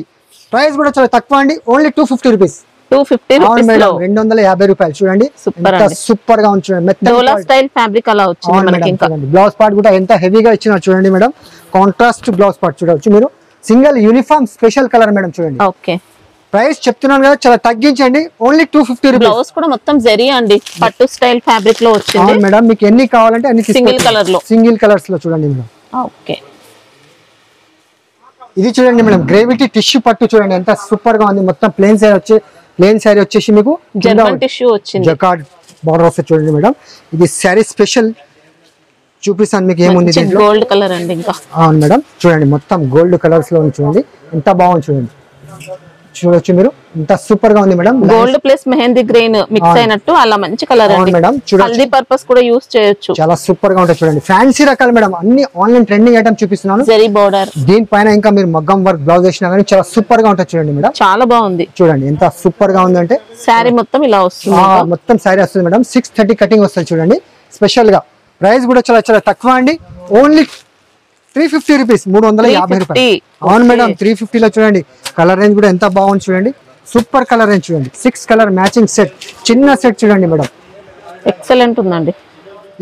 ప్రైస్ కూడా చాలా తక్కువ అండి, ఓన్లీ 250 రూపీస్. 250 మేడం, 250 రూపాయలు. చూడండి సూపర్ గా ఉంది చూడండి, బ్లౌజ్ పార్ట్ కూడా ఎంత హెవీగా ఇచ్చినా చూడండి మేడం. కాంట్రాస్ట్ బ్లౌజ్ పార్ట్ చూడవచ్చు మీరు, single uniform special colour madam. చూడండి ఓకే, ప్రైస్ చెప్తున్నాను కదా, చాలా తగ్గించండి, ఓన్లీ 250 రూపీస్. బ్లౌజ్ కూడా మొత్తం జరీ అండి, పట్టు స్టైల్ ఫ్యాబ్రిక్ లో వచ్చింది మేడం. మీకు ఎన్ని కావాలంటే అన్ని సింగిల్ కలర్ లో, సింగిల్ కలర్స్ లో చూడండి మేడం. ఓకే, ఇది చూడండి మేడం, గ్రేవిటీ టిష్యూ పట్టు చూడండి, ఎంత సూపర్ గా ఉంది. మొత్తం ప్లేన్ శారీ వచ్చేసి మీకు జర్మన్ టిష్యూ వచ్చింది, జకార్డ్ బార్డర్ వస్తుంది చూడండి మేడం. ఇది శారీ స్పెషల్ చూపిస్తాను మీకు ఏముంది. గోల్డ్ కలర్ అండి, ఇంకా అవును మేడం. చూడండి మొత్తం గోల్డ్ కలర్స్ లో ఉంది చూడండి, ఎంత బాగుంది చూడండి. చూడొచ్చు మీరు, ఎంత సూపర్ గా ఉంది madam. Gold plus mehndi green mix అయినట్టు అలా మంచి కలర్ అండి మేడం. హల్దీ పర్పస్ కూడా యూస్ చేయొచ్చు, చాలా సూపర్ గా ఉంటుంది చూడండి. ఫ్యాన్సీ రకాలు మేడం, అన్ని ఆన్లైన్ ట్రెండింగ్ ఐటమ్ చూపిస్తున్నాను. జరీ బోర్డర్, దీనిపైన ఇంకా మీరు మగ్గం వర్క్ బ్లౌజ్ వేసినా కానీ చాలా సూపర్ గా ఉంటుంది చూడండి మేడం. చాలా బాగుంది చూడండి, ఎంత సూపర్ గా ఉంది అంటే. శారీ మొత్తం ఇలా వస్తుంది, మొత్తం శారీ వస్తుంది మేడం. 630 కటింగ్ వస్తుంది చూడండి స్పెషల్ గా. ప్రైస్ కూడా చాలా చాలా తక్కువ అండి, ఓన్లీ 350 రూపీస్, 350 రూపాయలు. అవును మేడం, 350 లో చూడండి. కలర్ రేంజ్ కూడా ఎంత బాగుంది చూడండి, సూపర్ కలర్ రేంజ్ చూడండి. 6 కలర్ మ్యాచింగ్ సెట్, చిన్న సెట్ చూడండి మేడం, ఎక్సలెంట్ ఉందండి.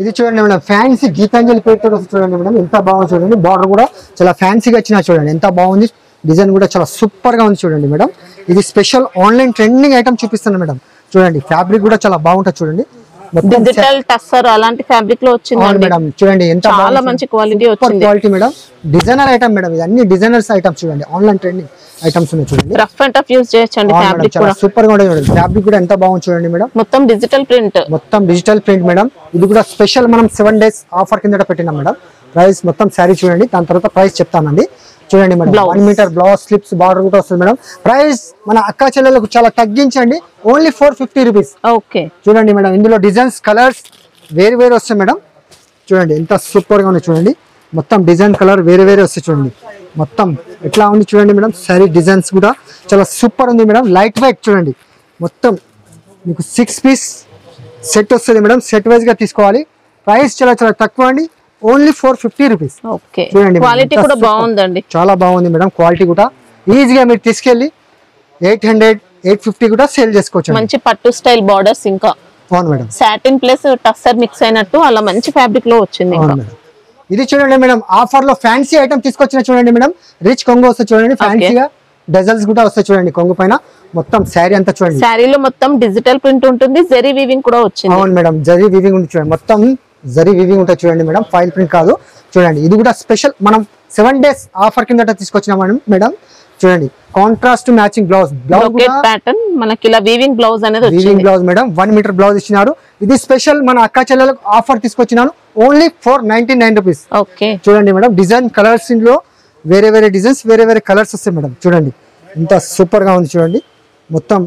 ఇది చూడండి మేడం ఫ్యాన్సీ గీతాంజలి పేరుతో చూడండి మేడం ఎంత బాగుంది చూడండి. బార్డర్ కూడా చాలా ఫ్యాన్సీగా వచ్చినా చూడండి ఎంత బాగుంది. డిజైన్ కూడా చాలా సూపర్ గా ఉంది చూడండి మేడం. ఇది స్పెషల్ ఆన్లైన్ ట్రెండింగ్ ఐటమ్ చూపిస్తాను మేడం. చూడండి ఫ్యాబ్రిక్ కూడా చాలా బాగుంటుంది చూడండి. డిజిటల్ టస్సర్ అలాంటి ఫ్యాబ్రిక్ లో వచ్చింది మేడం. చూడండి ఎంత చాలా మంచి క్వాలిటీ వచ్చింది. Quality madam. Designer item madam. ఇది అన్ని డిజైనర్స్ ఐటమ్స్ చూడండి. ఆన్లైన్ ట్రెండింగ్ ఐటమ్స్ ఉన్నాయి చూడండి. రఫ్ అండ్ టఫ్ యూస్ చేయొచ్చండి. ఫ్యాబ్రిక్ కూడా సూపర్ గా ఉంటుంది. ఫ్యాబ్రిక్ కూడా ఎంత బాగుంది చూడండి మేడం. మొత్తం డిజిటల్ ప్రింట్. మొత్తం డిజిటల్ ప్రింట్ మేడం. ఇది కూడా స్పెషల్ మనం 7 days ఆఫర్ కింద పెట్టినాం మేడం. ప్రైస్ మొత్తం శారీ చూడండి. దాని తర్వాత ప్రైస్ చెప్తానండి. చూడండి madam 1 metre blouse slips border కూడా వస్తుంది మేడం. ప్రైస్ మన అక్క చెల్లెలకు చాలా తగ్గించండి. Only 450 rupees. ఓకే చూడండి మేడం. ఇందులో డిజైన్స్ కలర్స్ వేరు వేరు వస్తాయి మేడం. చూడండి ఎంత సూపర్ గా ఉంది చూడండి. మొత్తం డిజైన్ కలర్ వేరే వేరే వస్తాయి చూడండి. మొత్తం ఎట్లా ఉంది చూడండి మేడం. సారీ డిజైన్స్ కూడా చాలా సూపర్ ఉంది మేడం. లైట్ వెయిట్ చూడండి. మొత్తం మీకు 6 పీస్ సెట్ వస్తుంది మేడం. సెట్ వైజ్ గా తీసుకోవాలి. ప్రైస్ చాలా చాలా తక్కువ అండి. Only 450 rupees. ఓకే చూడండి క్వాలిటీ కూడా బాగుందండి. చాలా బాగుంది మేడం. క్వాలిటీ కూడా ఈజీగా మీరు తీసుకెళ్ళి 800, 850 కూడా సేల్ చేసుకోవచ్చు. మంచి పట్టు స్టైల్ బార్డర్స్ ఇంకా అవును madam. Satin plus tussar mix అయినట్టు అలా మంచి ఫ్యాబ్రిక్ లో వచ్చింది. ఇది చూడండి మేడం ఆఫర్ లో ఫ్యాన్సీ ఐటమ్ తీసుకొచ్చిన చూడండి మేడం. రిచ్ కొంగు వస్తుంది చూడండి. ఫ్యాన్సీగా డజల్స్ కూడా వస్తాయి చూడండి. కొంగు పైన మొత్తం శారీ అంతా చూడండి. శారీలో మొత్తం డిజిటల్ ప్రింట్ ఉంటుంది. జరీ వీవింగ్ కూడా వచ్చింది. అవును మేడం. జరీ వీవింగ్ ఉంది చూడండి. మొత్తం జరీ వీవింగ్ ఉంటుంది చూడండి మేడం. ఫైల్ ప్రింట్ కాదు చూడండి. ఇది కూడా స్పెషల్ మనం 7 days ఆఫర్ కింద తీసుకొచ్చినాం మేడం. చూడండి కాంట్రాస్ట్ మ్యాచింగ్ బ్లౌజ్ ప్యాటర్న్ మనకి ఇలా వీవింగ్ బ్లౌజ్ అనేది weaving blouse madam. 1 metre blouse ఇచ్చినారు. ఇది స్పెషల్ మన అక్క చెల్లెలకు ఆఫర్ తీసుకొచ్చినాను. Only 499 rupees. ఓకే చూడండి మేడం. డిజైన్ కలర్స్ ఇందులో వేరే వేరే డిజైన్స్ వేరే వేరే కలర్స్ వస్తాయి మేడం. చూడండి ఎంత సూపర్ గా ఉంది చూడండి. మొత్తం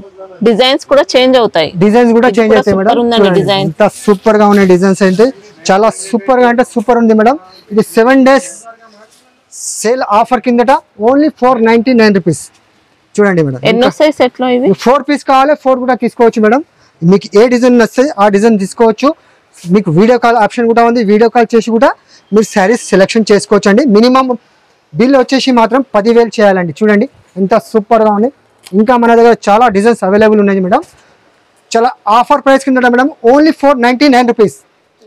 డిజైన్స్ కూడా చేంజ్ అవుతాయి. డిజైన్స్ కూడా చేంజ్ అవుతాయి మేడం. ఎంత సూపర్ గా ఉన్నాయి డిజైన్స్ అయితే చాలా సూపర్ గా అంటే సూపర్ ఉంది మేడం. ఇది 7 days సేల్ ఆఫర్ కిందట ఓన్లీ 499 రూపీస్. చూడండి మేడం. ఎన్నో సైజ్ సెట్ లో ఇవి 4 పీస్ కావాలి 4 కూడా తీసుకోవచ్చు మేడం. మీకు ఏ డిజైన్ నచ్చితే ఆ డిజైన్ తీసుకోవచ్చు. మీకు వీడియో కాల్ ఆప్షన్ కూడా ఉంది. వీడియో కాల్ చేసి కూడా మీరు శారీస్ సెలెక్షన్ చేసుకోవచ్చు అండి. మినిమం బిల్ వచ్చేసి మాత్రం 10,000 చేయాలండి. చూడండి ఎంత సూపర్ గా ఉంది. ఇంకా మన దగ్గర చాలా డిజైన్స్ అవైలబుల్ ఉన్నాయి మేడం. చాలా ఆఫర్ ప్రైస్ కింద మేడం. Only 499 rupees.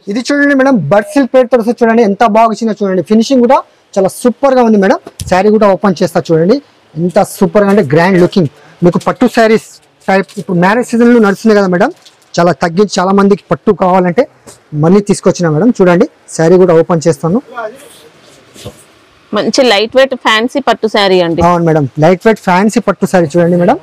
ఇది చూడండి మేడం. బర్డ్ సిల్క్ పేరుతో చూడండి ఎంత బాగా వచ్చిందో చూడండి. ఫినిషింగ్ కూడా చాలా సూపర్ గా ఉంది మేడం. శారీ కూడా ఓపెన్ చేస్తా చూడండి ఎంత సూపర్ గా అంటే గ్రాండ్ లుకింగ్. మీకు పట్టు శారీస్ ఇప్పుడు మ్యారేజ్ సీజన్ లో నడుస్తుంది కదా మేడం. చాలా తగ్గించి చాలా మందికి పట్టు కావాలంటే మళ్ళీ తీసుకొచ్చిన మేడం. చూడండి శారీ కూడా ఓపెన్ చేస్తాను. మంచి లైట్ వెయిట్ ఫ్యాన్సీ పట్టు శారీ అండి. అవును మేడం. లైట్ వెయిట్ ఫ్యాన్సీ పట్టు శారీ చూడండి మేడం.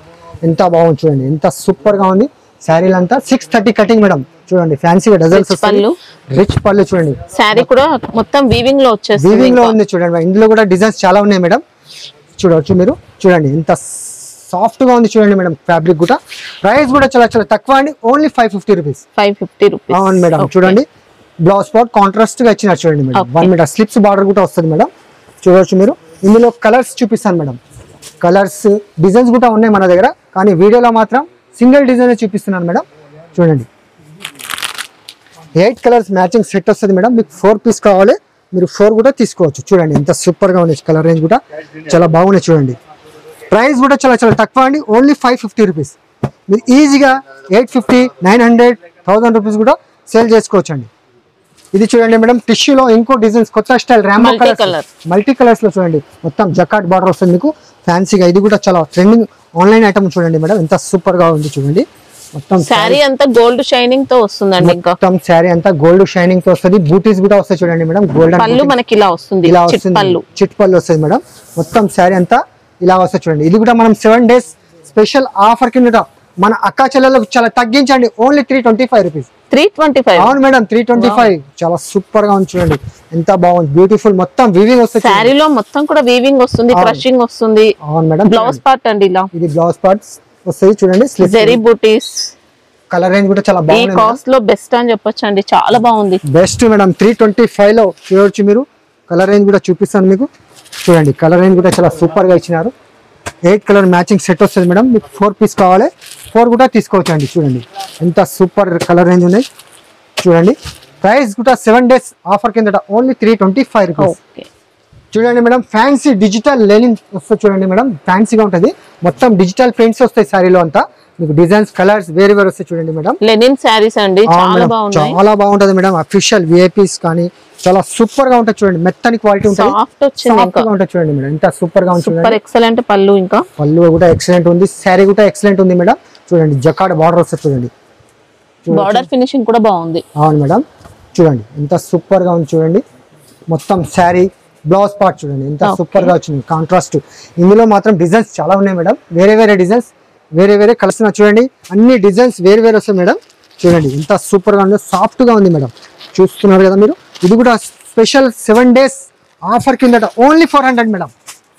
ఎంత బాగుంది చూడండి. ఎంత సూపర్ గా ఉంది. శారీలు అంతా 630 కటింగ్ మేడం. చూడండి ఫ్యాన్సీగా డజల్స్ పళ్ళు రిచ్ పళ్ళు చూడండి. శారీ కూడా మొత్తం వీవింగ్ లో వచ్చేస్తుంది. వీవింగ్ లో ఉంది చూడండి. ఇందులో కూడా డిజైన్స్ చాలా ఉన్నాయి మేడం. చూడవచ్చు మీరు. చూడండి ఎంత సాఫ్ట్ గా ఉంది చూడండి మేడం. ఫ్యాబ్రిక్ కూడా ప్రైస్ కూడా చాలా చాలా తక్కువ అండి. Only 550 rupees. 550 రూపీస్. అవును మేడం. చూడండి బ్లౌజ్ పార్ట్ కాంట్రాస్ట్ గా ఇచ్చినారు చూడండి మేడం. 1 మీటర్ స్లిప్స్ బార్డర్ కూడా వస్తుంది మేడం. చూడవచ్చు మీరు. ఇందులో కలర్స్ చూపిస్తాను మేడం. కలర్స్ డిజైన్స్ కూడా ఉన్నాయి మన దగ్గర. కానీ వీడియోలో మాత్రం సింగిల్ డిజైన్ చూపిస్తున్నాను మేడం. చూడండి 8 కలర్స్ మ్యాచింగ్ సెట్ వస్తుంది మేడం. మీకు 4 పీస్ కావాలి మీరు 4 కూడా తీసుకోవచ్చు. చూడండి ఎంత సూపర్ గా ఉంది. కలర్ రేంజ్ కూడా చాలా బాగున్నాయి చూడండి. ప్రైస్ కూడా చాలా చాలా తక్కువ అండి. Only 550 rupees. మీరు ఈజీగా 850, 900, 1000 రూపీస్ కూడా సేల్ చేసుకోవచ్చు అండి. ఇది చూడండి మేడం. టిష్యూలో ఇంకో డిజైన్స్ కొత్త style Rambo colour multi colours లో చూడండి. మొత్తం జకాట్ బార్డర్ వస్తుంది మీకు ఫ్యాన్సీగా. ఇది కూడా చాలా ట్రెండింగ్ ఆన్లైన్ ఐటమ్ చూడండి మేడం. ఎంత సూపర్ గా ఉంది చూడండి. మొత్తం శారీ అంతా గోల్డ్ షైనింగ్ తో వస్తుందండి. ఇంకా మొత్తం శారీ అంతా గోల్డ్ షైనింగ్ తో వస్తుంది. బూటీస్ కూడా వస్తాయి చూడండి మేడం. గోల్డెన్ పళ్ళు మనకి ఇలా వస్తుంది. ఇలా వస్తుంది. చిట్ పళ్ళు వస్తుంది మేడం. మొత్తం శారీ అంతా ఇలా వస్తుంది చూడండి. ఇది కూడా మనం 7 days స్పెషల్ ఆఫర్ కింద మన అక్క చెల్లెలకు చాలా తగ్గించండి. Only 325 rupees. 325. అవును మేడం 325. చాలా సూపర్ గా ఉంది చూడండి. ఎంత బాగుంది. బ్యూటిఫుల్. మొత్తం వీవింగ్ వస్తుంది. శారీలో మొత్తం కూడా వీవింగ్ వస్తుంది. క్రషింగ్ వస్తుంది. అవును మేడం. బ్లౌజ్ పార్ట్ అండి ఇలా. ఇది బ్లౌజ్ పార్ట్స్ వస్తుంది చూడండి. జరీ బూటీస్. కలర్ రేంజ్ కూడా చాలా బాగుంది. ఈ కాస్ట్ లో బెస్ట్ అని చెప్పొచ్చు అండి. చాలా బాగుంది. Best madam. 325 లో చూడొచ్చు మీరు. కలర్ రేంజ్ కూడా చూపిస్తాను మీకు. చూడండి కలర్ రేంజ్ కూడా చాలా సూపర్ గా ఇచ్చినారు. 8 కలర్ మ్యాచింగ్ సెట్ వస్తుంది మేడం. మీకు 4 పీస్ కావాలి 4 కూడా తీసుకోవచ్చు అండి. చూడండి ఎంత సూపర్ కలర్ రేంజ్ ఉన్నాయి చూడండి. ప్రైస్ కూడా 7 days ఆఫర్ కింద ఓన్లీ 325 రూపీస్. చూడండి మేడం ఫ్యాన్సీ డిజిటల్ లెనిన్ వస్తుంది చూడండి మేడం, ఫ్యాన్సీగా ఉంటుంది. మొత్తం డిజిటల్ ప్రింట్స్ వస్తాయి సారీలో అంతా. మీకు డిజైన్స్ కలర్స్ వేరే వేరే వస్తాయి చూడండి మేడం. లెనిన్ సారీస్ అండి, చాలా బాగున్నాయి, చాలా బాగుంటది మేడం. అఫీషియల్ విఐపీస్ కానీ చాలా సూపర్ గా ఉంటుంది చూడండి. మెత్తని క్వాలిటీ ఉంటుంది, సాఫ్ట్ గా ఉంటుంది చూడండి మేడం. ఇంత సూపర్ గా ఉంటుంది. సూపర్ ఎక్సలెంట్ పళ్ళు, ఇంకా పళ్ళు కూడా ఎక్సలెంట్ ఉంది. శారీ కూడా ఎక్సలెంట్ ఉంది మేడం. చూడండి జకార్డ్ బార్డర్ వస్తుంది చూడండి. బార్డర్ ఫినిషింగ్ కూడా బాగుంది. అవును మేడం, చూడండి ఎంత సూపర్ గా ఉంది చూడండి. మొత్తం శారీ బ్లౌజ్ పార్ట్ చూడండి ఎంత సూపర్ గా వచ్చింది కాంట్రాస్ట్. ఇందులో మాత్రం డిజైన్స్ చాలా ఉన్నాయి మేడం, వేరే వేరే డిజైన్స్, వేరే వేరే కలర్స్ చూడండి. అన్ని డిజైన్స్ వేరే వేరే వస్తాయి మేడం. చూడండి ఎంత సూపర్ గా ఉంది, సాఫ్ట్ గా ఉంది మేడం. చూస్తున్నారు కదా మీరు. ఇది కూడా స్పెషల్ 7 days ఆఫర్ కిందట ఓన్లీ 400 మేడం.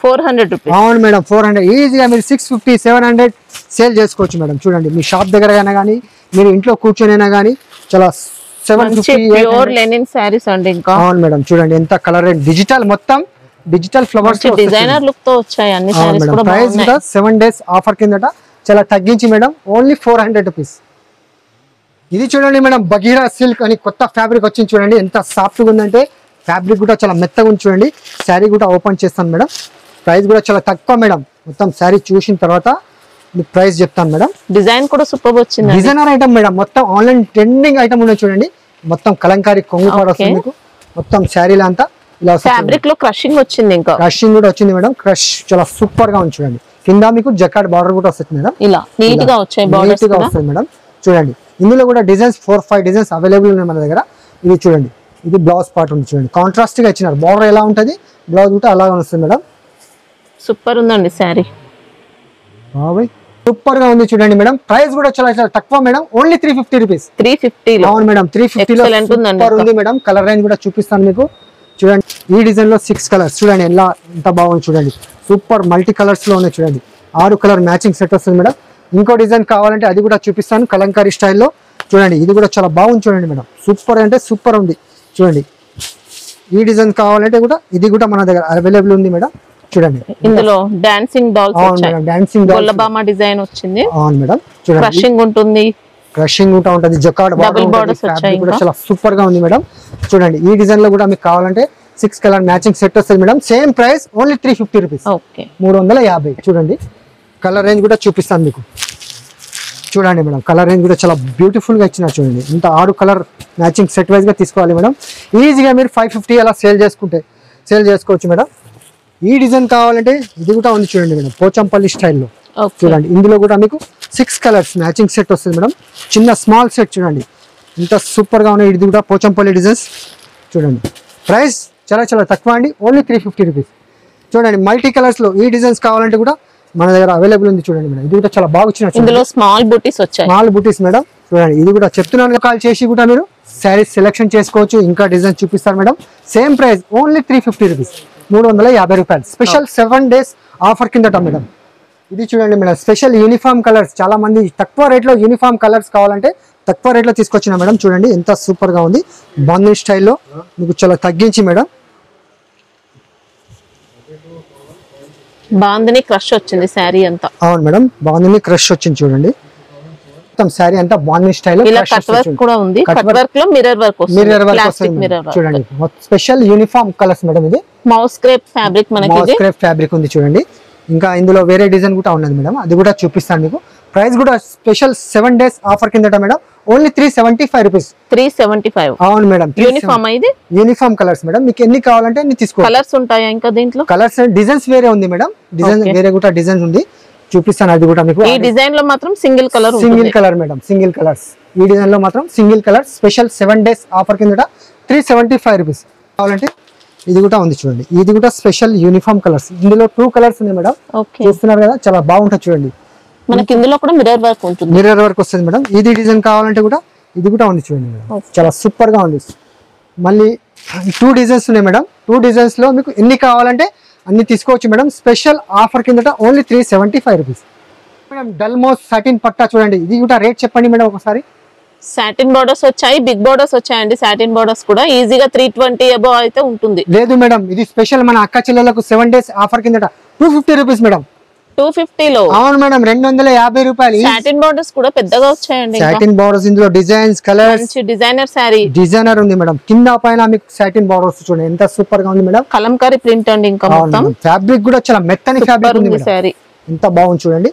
400 రూపీస్. అవును మేడం 400. ఈజీగా మీరు 650 700 సేల్ చేసుకోవచ్చు మేడం. చూడండి మీ షాప్ దగ్గర అయినా కానీ మీరు ఇంట్లో కూర్చొనైనా కానీ చాలా 750 ప్యూర్ లెనిన్ సారీస్ అండి. ఇంకా అవును మేడం చూడండి ఎంత కలర్, డిజిటల్ మొత్తం డిజిటల్ ఫ్లవర్స్ డిజైనర్ లుక్ తో వచ్చాయి అన్ని సారీస్ కూడా. ప్రైస్ కూడా 7 days ఆఫర్ కిందట చాలా తగ్గించి మేడం, ఓన్లీ 400 రూపీస్. ఇది చూడండి మేడం బగీరా సిల్క్ అని కొత్త ఫ్యాబ్రిక్ వచ్చింది చూడండి. ఎంత సాఫ్ట్ గా ఉందంటే ఫ్యాబ్రిక్ కూడా చాలా మెత్తగా ఉంది చూడండి. శారీ కూడా ఓపెన్ చేస్తాను మేడం. ప్రైస్ కూడా చాలా తక్కువ మేడం. మొత్తం శారీ చూసిన తర్వాత మీకు ప్రైస్ చెప్తాను మేడం. డిజైన్ కూడా సూపర్ వచ్చింది, డిజైనర్ ఐటమ్ మేడం. మొత్తం ఆన్లైన్ ట్రెండింగ్ ఐటమ్ ఉన్నాయి చూడండి. మొత్తం కలంకారీ కొంగు పాడు వస్తుంది మీకు. మొత్తం శారీలో అంతా ఇలా ఫ్యాబ్రిక్ లో క్రషింగ్ వచ్చింది, ఇంకా క్రషింగ్ కూడా వచ్చింది మేడం. క్రష్ చాలా సూపర్ గా ఉంది చూడండి. కింద మీకు జకార్డ్ బార్డర్ కూడా వస్తుంది మేడం. ఇలా నీట్ గా వచ్చాయి బార్డర్స్ కూడా వస్తుంది మేడం. చూడండి ఇందులో కూడా డిజైన్స్ 4-5 డిజైన్స్ అవైలబుల్ ఉన్నాయి మన దగ్గర. ఇది చూడండి, ఇది బ్లౌజ్ పార్ట్ ఉంది చూడండి. కాంట్రాస్ట్ గా ఇచ్చినారు. బార్డర్ ఎలా ఉంటుంది, బ్లౌజ్ కూడా అలాగే వస్తుంది మేడం. సూపర్ ఉందండి శారీ, సూపర్ గా ఉంది చూడండి మేడం. ప్రైస్ కూడా చాలా చాలా తక్కువ మేడం, ఓన్లీ 350 రూపీస్. 350. అవును మేడం 350 లో సూపర్ ఉంది మేడం. కలర్ రేంజ్ కూడా చూపిస్తాను మీకు. చూడండి ఈ డిజైన్ లో 6 కలర్స్ చూడండి ఎలా ఎంత బాగుంది చూడండి. సూపర్ మల్టీ కలర్స్ లో ఉన్నాయి చూడండి. 6 కలర్ మ్యాచింగ్ సెట్ వస్తుంది మేడం. ఇంకో డిజైన్ కావాలంటే అది కూడా చూపిస్తాను కలంకారీ స్టైల్లో. చూడండి ఇది కూడా చాలా బాగుంది చూడండి మేడం. సూపర్ అంటే సూపర్ ఉంది చూడండి. ఈ డిజైన్ కావాలంటే కూడా ఇది కూడా మన దగ్గర అవైలబుల్ ఉంది మేడం. చూడండి ఇందులో డాన్సింగ్ డాల్స్ వచ్చాయి. డాన్సింగ్ గొల్లబామ డిజైన్ వచ్చింది. అవును మేడం చూడండి. క్రషింగ్ ఉంటుంది, క్రషింగ్ కూడా ఉంటుంది. జకార్డ్ బార్డర్ కూడా చాలా సూపర్ గా ఉంది మేడం. చూడండి ఈ డిజైన్ లో కూడా మీకు కావాలంటే 6 కలర్ మ్యాచింగ్ సెట్ వస్తుంది madam. Same price only 350 rupees. 350. చూడండి కలర్ రేంజ్ కూడా చూపిస్తాను మీకు. చూడండి మేడం కలర్ రేంజ్ కూడా చాలా బ్యూటిఫుల్ గా ఇచ్చినారు చూడండి. ఇంత 6 కలర్ మ్యాచింగ్ సెట్ వైజ్ గా తీసుకోవాలి మేడం. ఈజీగా మీరు 550 అలా సేల్ చేసుకోవచ్చు మేడం. ఈ డిజైన్ కావాలంటే ఇది కూడా ఉంది చూడండి మేడం, పోచంపల్లి స్టైల్లో. చూడండి ఇందులో కూడా మీకు 6 కలర్స్ మ్యాచింగ్ సెట్ వస్తుంది మేడం. చిన్న స్మాల్ సెట్ చూడండి ఇంత సూపర్ గా ఉన్నాయి. ఇది కూడా పోచంపల్లి డిజైన్స్ చూడండి. ప్రైస్ చాలా చాలా తక్కువ అండి, ఓన్లీ 350 రూపీస్. చూడండి మల్టీ కలర్స్ లో ఈ డిజైన్స్ కావాలంటే కూడా మన దగ్గర అవైలబుల్ ఉంది చూడండి మేడం. ఇది కూడా చాలా బాగా వచ్చిన ఇందులో స్మాల్ బూటీస్ వచ్చాయి. స్మాల్ బూటీస్ మేడం. చూడండి ఇది కూడా చెప్తున్నాను, కాల్ చేసి కూడా మీరు శారీస్ సెలెక్షన్ చేసుకోవచ్చు. ఇంకా డిజైన్ చూపిస్తారు madam. Same price only 350 rupees, 350 రూపాయలు. స్పెషల్ 7 days ఆఫర్ కిందట మేడం. ఇది చూడండి మేడం స్పెషల్ యూనిఫామ్ కలర్స్. చాలా మంది తక్కువ రేట్లో యూనిఫామ్ కలర్స్ కావాలంటే తక్కువ రేట్లో తీసుకొచ్చిన మేడం. చూడండి ఎంత సూపర్ గా ఉంది. బాందిని స్టైల్లో మీకు చాలా తగ్గించి మేడం. బాందిని క్రష్ వచ్చింది శారీ అంతా. అవును మేడం బాందిని క్రష్ వచ్చింది చూడండి. మొత్తం శారీ అంతా బాందిని స్టైల్లో కట్ వర్క్ కూడా ఉంది. కట్ వర్క్ లో మిర్రర్ వర్క్ వస్తుంది. చూడండి స్పెషల్ యూనిఫామ్ కలర్స్ మేడం. ఇది మౌస్ క్రేప్ ఫ్యాబ్రిక్, మనకి మౌస్ క్రేప్ ఫ్యాబ్రిక్ ఉంది చూడండి. ఇంకా ఇందులో వేరే డిజైన్ కూడా ఉన్నది మేడం, అది కూడా చూపిస్తాను మీకు. ప్రైస్ కూడా స్పెషల్ 7 days ఆఫర్ కిందట మేడం. Only 375 rupees. 375. అవును మేడం. యూనిఫామ్ ఇది యూనిఫామ్ కలర్స్ మేడం. మీకు ఎన్ని కావాలంటే అన్ని తీసుకోవాలి. కలర్స్ ఉంటాయా ఇంకా దీంట్లో? కలర్స్ డిజైన్స్ వేరే ఉంది మేడం. డిజైన్ వేరే కూడా డిజైన్స్ ఉంది, చూపిస్తాను అది కూడా మీకు. ఈ డిజైన్ లో మాత్రం single colour madam. Single colours. ఈ డిజైన్ లో మాత్రం single colour. Special 7 days offer కిందట 375 రూపీస్. కావాలంటే ఇది కూడా ఉంది చూడండి. ఇది కూడా స్పెషల్ యూనిఫామ్ కలర్స్. ఇందులో 2 కలర్స్ ఉన్నాయి మేడం. చూస్తున్నారు కదా చాలా బాగుంటుంది చూడండి. మనకి ఇందులో కూడా మిర్రర్ వర్క్ ఉంటుంది. మిర్రర్ వర్క్ వస్తుంది మేడం. ఇది డిజైన్ కావాలంటే కూడా ఇది కూడా ఉంది చూడండి మేడం. చాలా సూపర్ గా ఉంది. మళ్ళీ 2 డిజైన్స్ ఉన్నాయి మేడం. 2 డిజైన్స్ లో మీకు ఎన్ని కావాలంటే అన్ని తీసుకోవచ్చు మేడం. స్పెషల్ ఆఫర్ కిందట ఓన్లీ 375 రూపీస్ మేడం. డల్మోస్ సాటిన్ పట్టా చూడండి. ఇది కూడా రేట్ చెప్పండి మేడం ఒకసారి. సాటిన్ బోర్డర్స్ వచ్చాయి, బిగ్ బోర్డర్స్ వచ్చాయండి. సాటిన్ బోర్డర్స్ కూడా ఈజీగా 320 అబౌవ్ అయితే ఉంటుంది. లేదు మేడం ఇది స్పెషల్ మన అక్క చెల్లెలకు 7 days ఆఫర్ కిందట 250 రూపీస్ మేడం. 250 లో. అవును మేడం, 250 రూపాయలు. సాటిన్ బోర్డర్స్ కూడా పెద్దగా వచ్చాయండి. సాటిన్ బోర్డర్స్, ఇందులో డిజైన్స్, కలర్స్, మంచి డిజైనర్ సారీ. డిజైనర్ ఉంది మేడం, కింద పైన మీకు సాటిన్ బోర్డర్స్ చూడండి ఎంత సూపర్ గా ఉంది మేడం. కలంకారీ ప్రింట్ అండి. ఇంకా మొత్తం ఫ్యాబ్రిక్ కూడా చాలా మెత్తని ఫ్యాబ్రిక్ ఉంది మేడం. సారీ ఎంత బాగుంది చూడండి.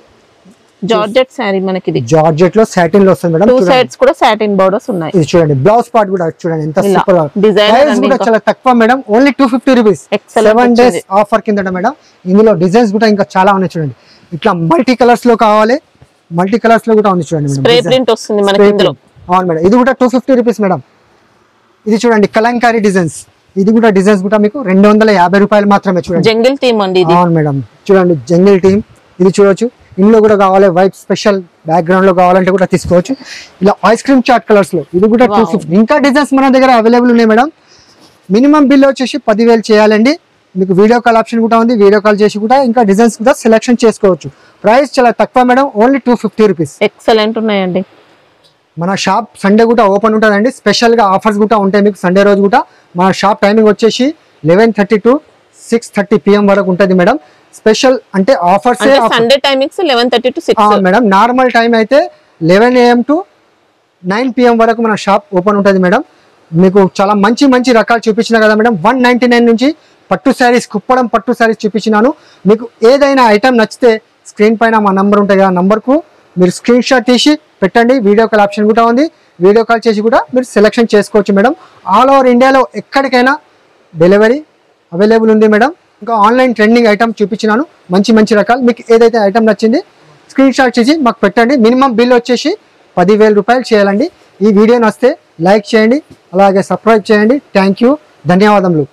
జార్జెట్ సారీ మనకి ఇది. జార్జెట్ లో సాటిన్ లో వస్తుంది మేడం. 2 సైడ్స్ కూడా సాటిన్ బోర్డర్స్ ఉన్నాయి. ఇది చూడండి, బ్లౌజ్ పార్ట్ కూడా చూడండి ఎంత సూపర్ గా. ప్రైస్ కూడా చాలా తక్కువ madam, only 250 rupees. 7 days offer కింద మేడం. ఇందులో డిజైన్స్ కూడా ఇంకా చాలా ఉన్నాయి చూడండి. ఇట్లా మల్టీ కలర్స్ లో కావాలి, మల్టీ కలర్స్ లో కూడా ఉంది చూడండి మేడం. స్ప్రే ప్రింట్ వస్తుంది మనకి ఇందులో. అవును మేడం, ఇది కూడా 250 రూపీస్ మేడం. ఇది చూడండి కలంకారీ డిజైన్స్, ఇది కూడా డిజైన్స్ కూడా మీకు 250 రూపాయలు మాత్రమే. చూడండి జంగిల్ థీమ్ అండి ఇది. అవును మేడం, చూడండి జంగిల్ థీమ్. ఇది చూడొచ్చు, ఇందులో కూడా కావాలి వైట్ స్పెషల్ బ్యాక్గ్రౌండ్ లో కావాలంటే కూడా తీసుకోవచ్చు. ఇలా ఐస్ క్రీమ్ చాట్ కలర్స్ లో ఇది కూడా 250. ఇంకా డిజైన్స్ మన దగ్గర అవైలబుల్ ఉన్నాయి మేడం. మినిమం బిల్ వచ్చేసి 10,000 చేయాలండి. మీకు వీడియో కాల్ ఆప్షన్ కూడా ఉంది, వీడియో కాల్ చేసి కూడా ఇంకా డిజైన్స్ కూడా సెలెక్షన్ చేసుకోవచ్చు. ప్రైస్ చాలా తక్కువ మేడం, ఓన్లీ 250 రూపీస్. ఎక్సలెంట్ ఉన్నాయండి. మన షాప్ సండే కూడా ఓపెన్ ఉంటుందండి. స్పెషల్ గా ఆఫర్స్ కూడా ఉంటాయి మీకు సండే రోజు కూడా. మన షాప్ టైమింగ్ వచ్చేసి 11:30 to 6:30 PM వరకు ఉంటుంది మేడం. స్పెషల్ అంటే offers Sunday timings 11:30 to 6 madam. Normal time అయితే 11 AM to 9 PM వరకు మన షాప్ ఓపెన్ ఉంటుంది మేడం. మీకు చాలా మంచి మంచి రకాలు చూపించిన కదా మేడం. 199 నుంచి పట్టు శారీస్, కుప్పడం పట్టు శారీస్ చూపించినాను. మీకు ఏదైనా ఐటమ్ నచ్చితే స్క్రీన్ పైన మా నంబర్ ఉంటుంది, ఆ నంబర్కు మీరు స్క్రీన్ షాట్ తీసి పెట్టండి. వీడియో కాల్ ఆప్షన్ కూడా ఉంది, వీడియో కాల్ చేసి కూడా మీరు సెలెక్షన్ చేసుకోవచ్చు మేడం. ఆల్ ఓవర్ ఇండియాలో ఎక్కడికైనా డెలివరీ అవైలబుల్ ఉంది మేడం. ఇంకా ఆన్లైన్ ట్రెండింగ్ ఐటమ్ చూపించినాను, మంచి మంచి రకాలు. మీకు ఏదైతే ఐటమ్ నచ్చింది స్క్రీన్ షాట్ చేసి మాకు పెట్టండి. మినిమం బిల్ వచ్చేసి 10,000 రూపాయలు చేయాలండి. ఈ వీడియో నచ్చితే లైక్ చేయండి, అలాగే సబ్స్క్రైబ్ చేయండి. థ్యాంక్ యూ, ధన్యవాదములు.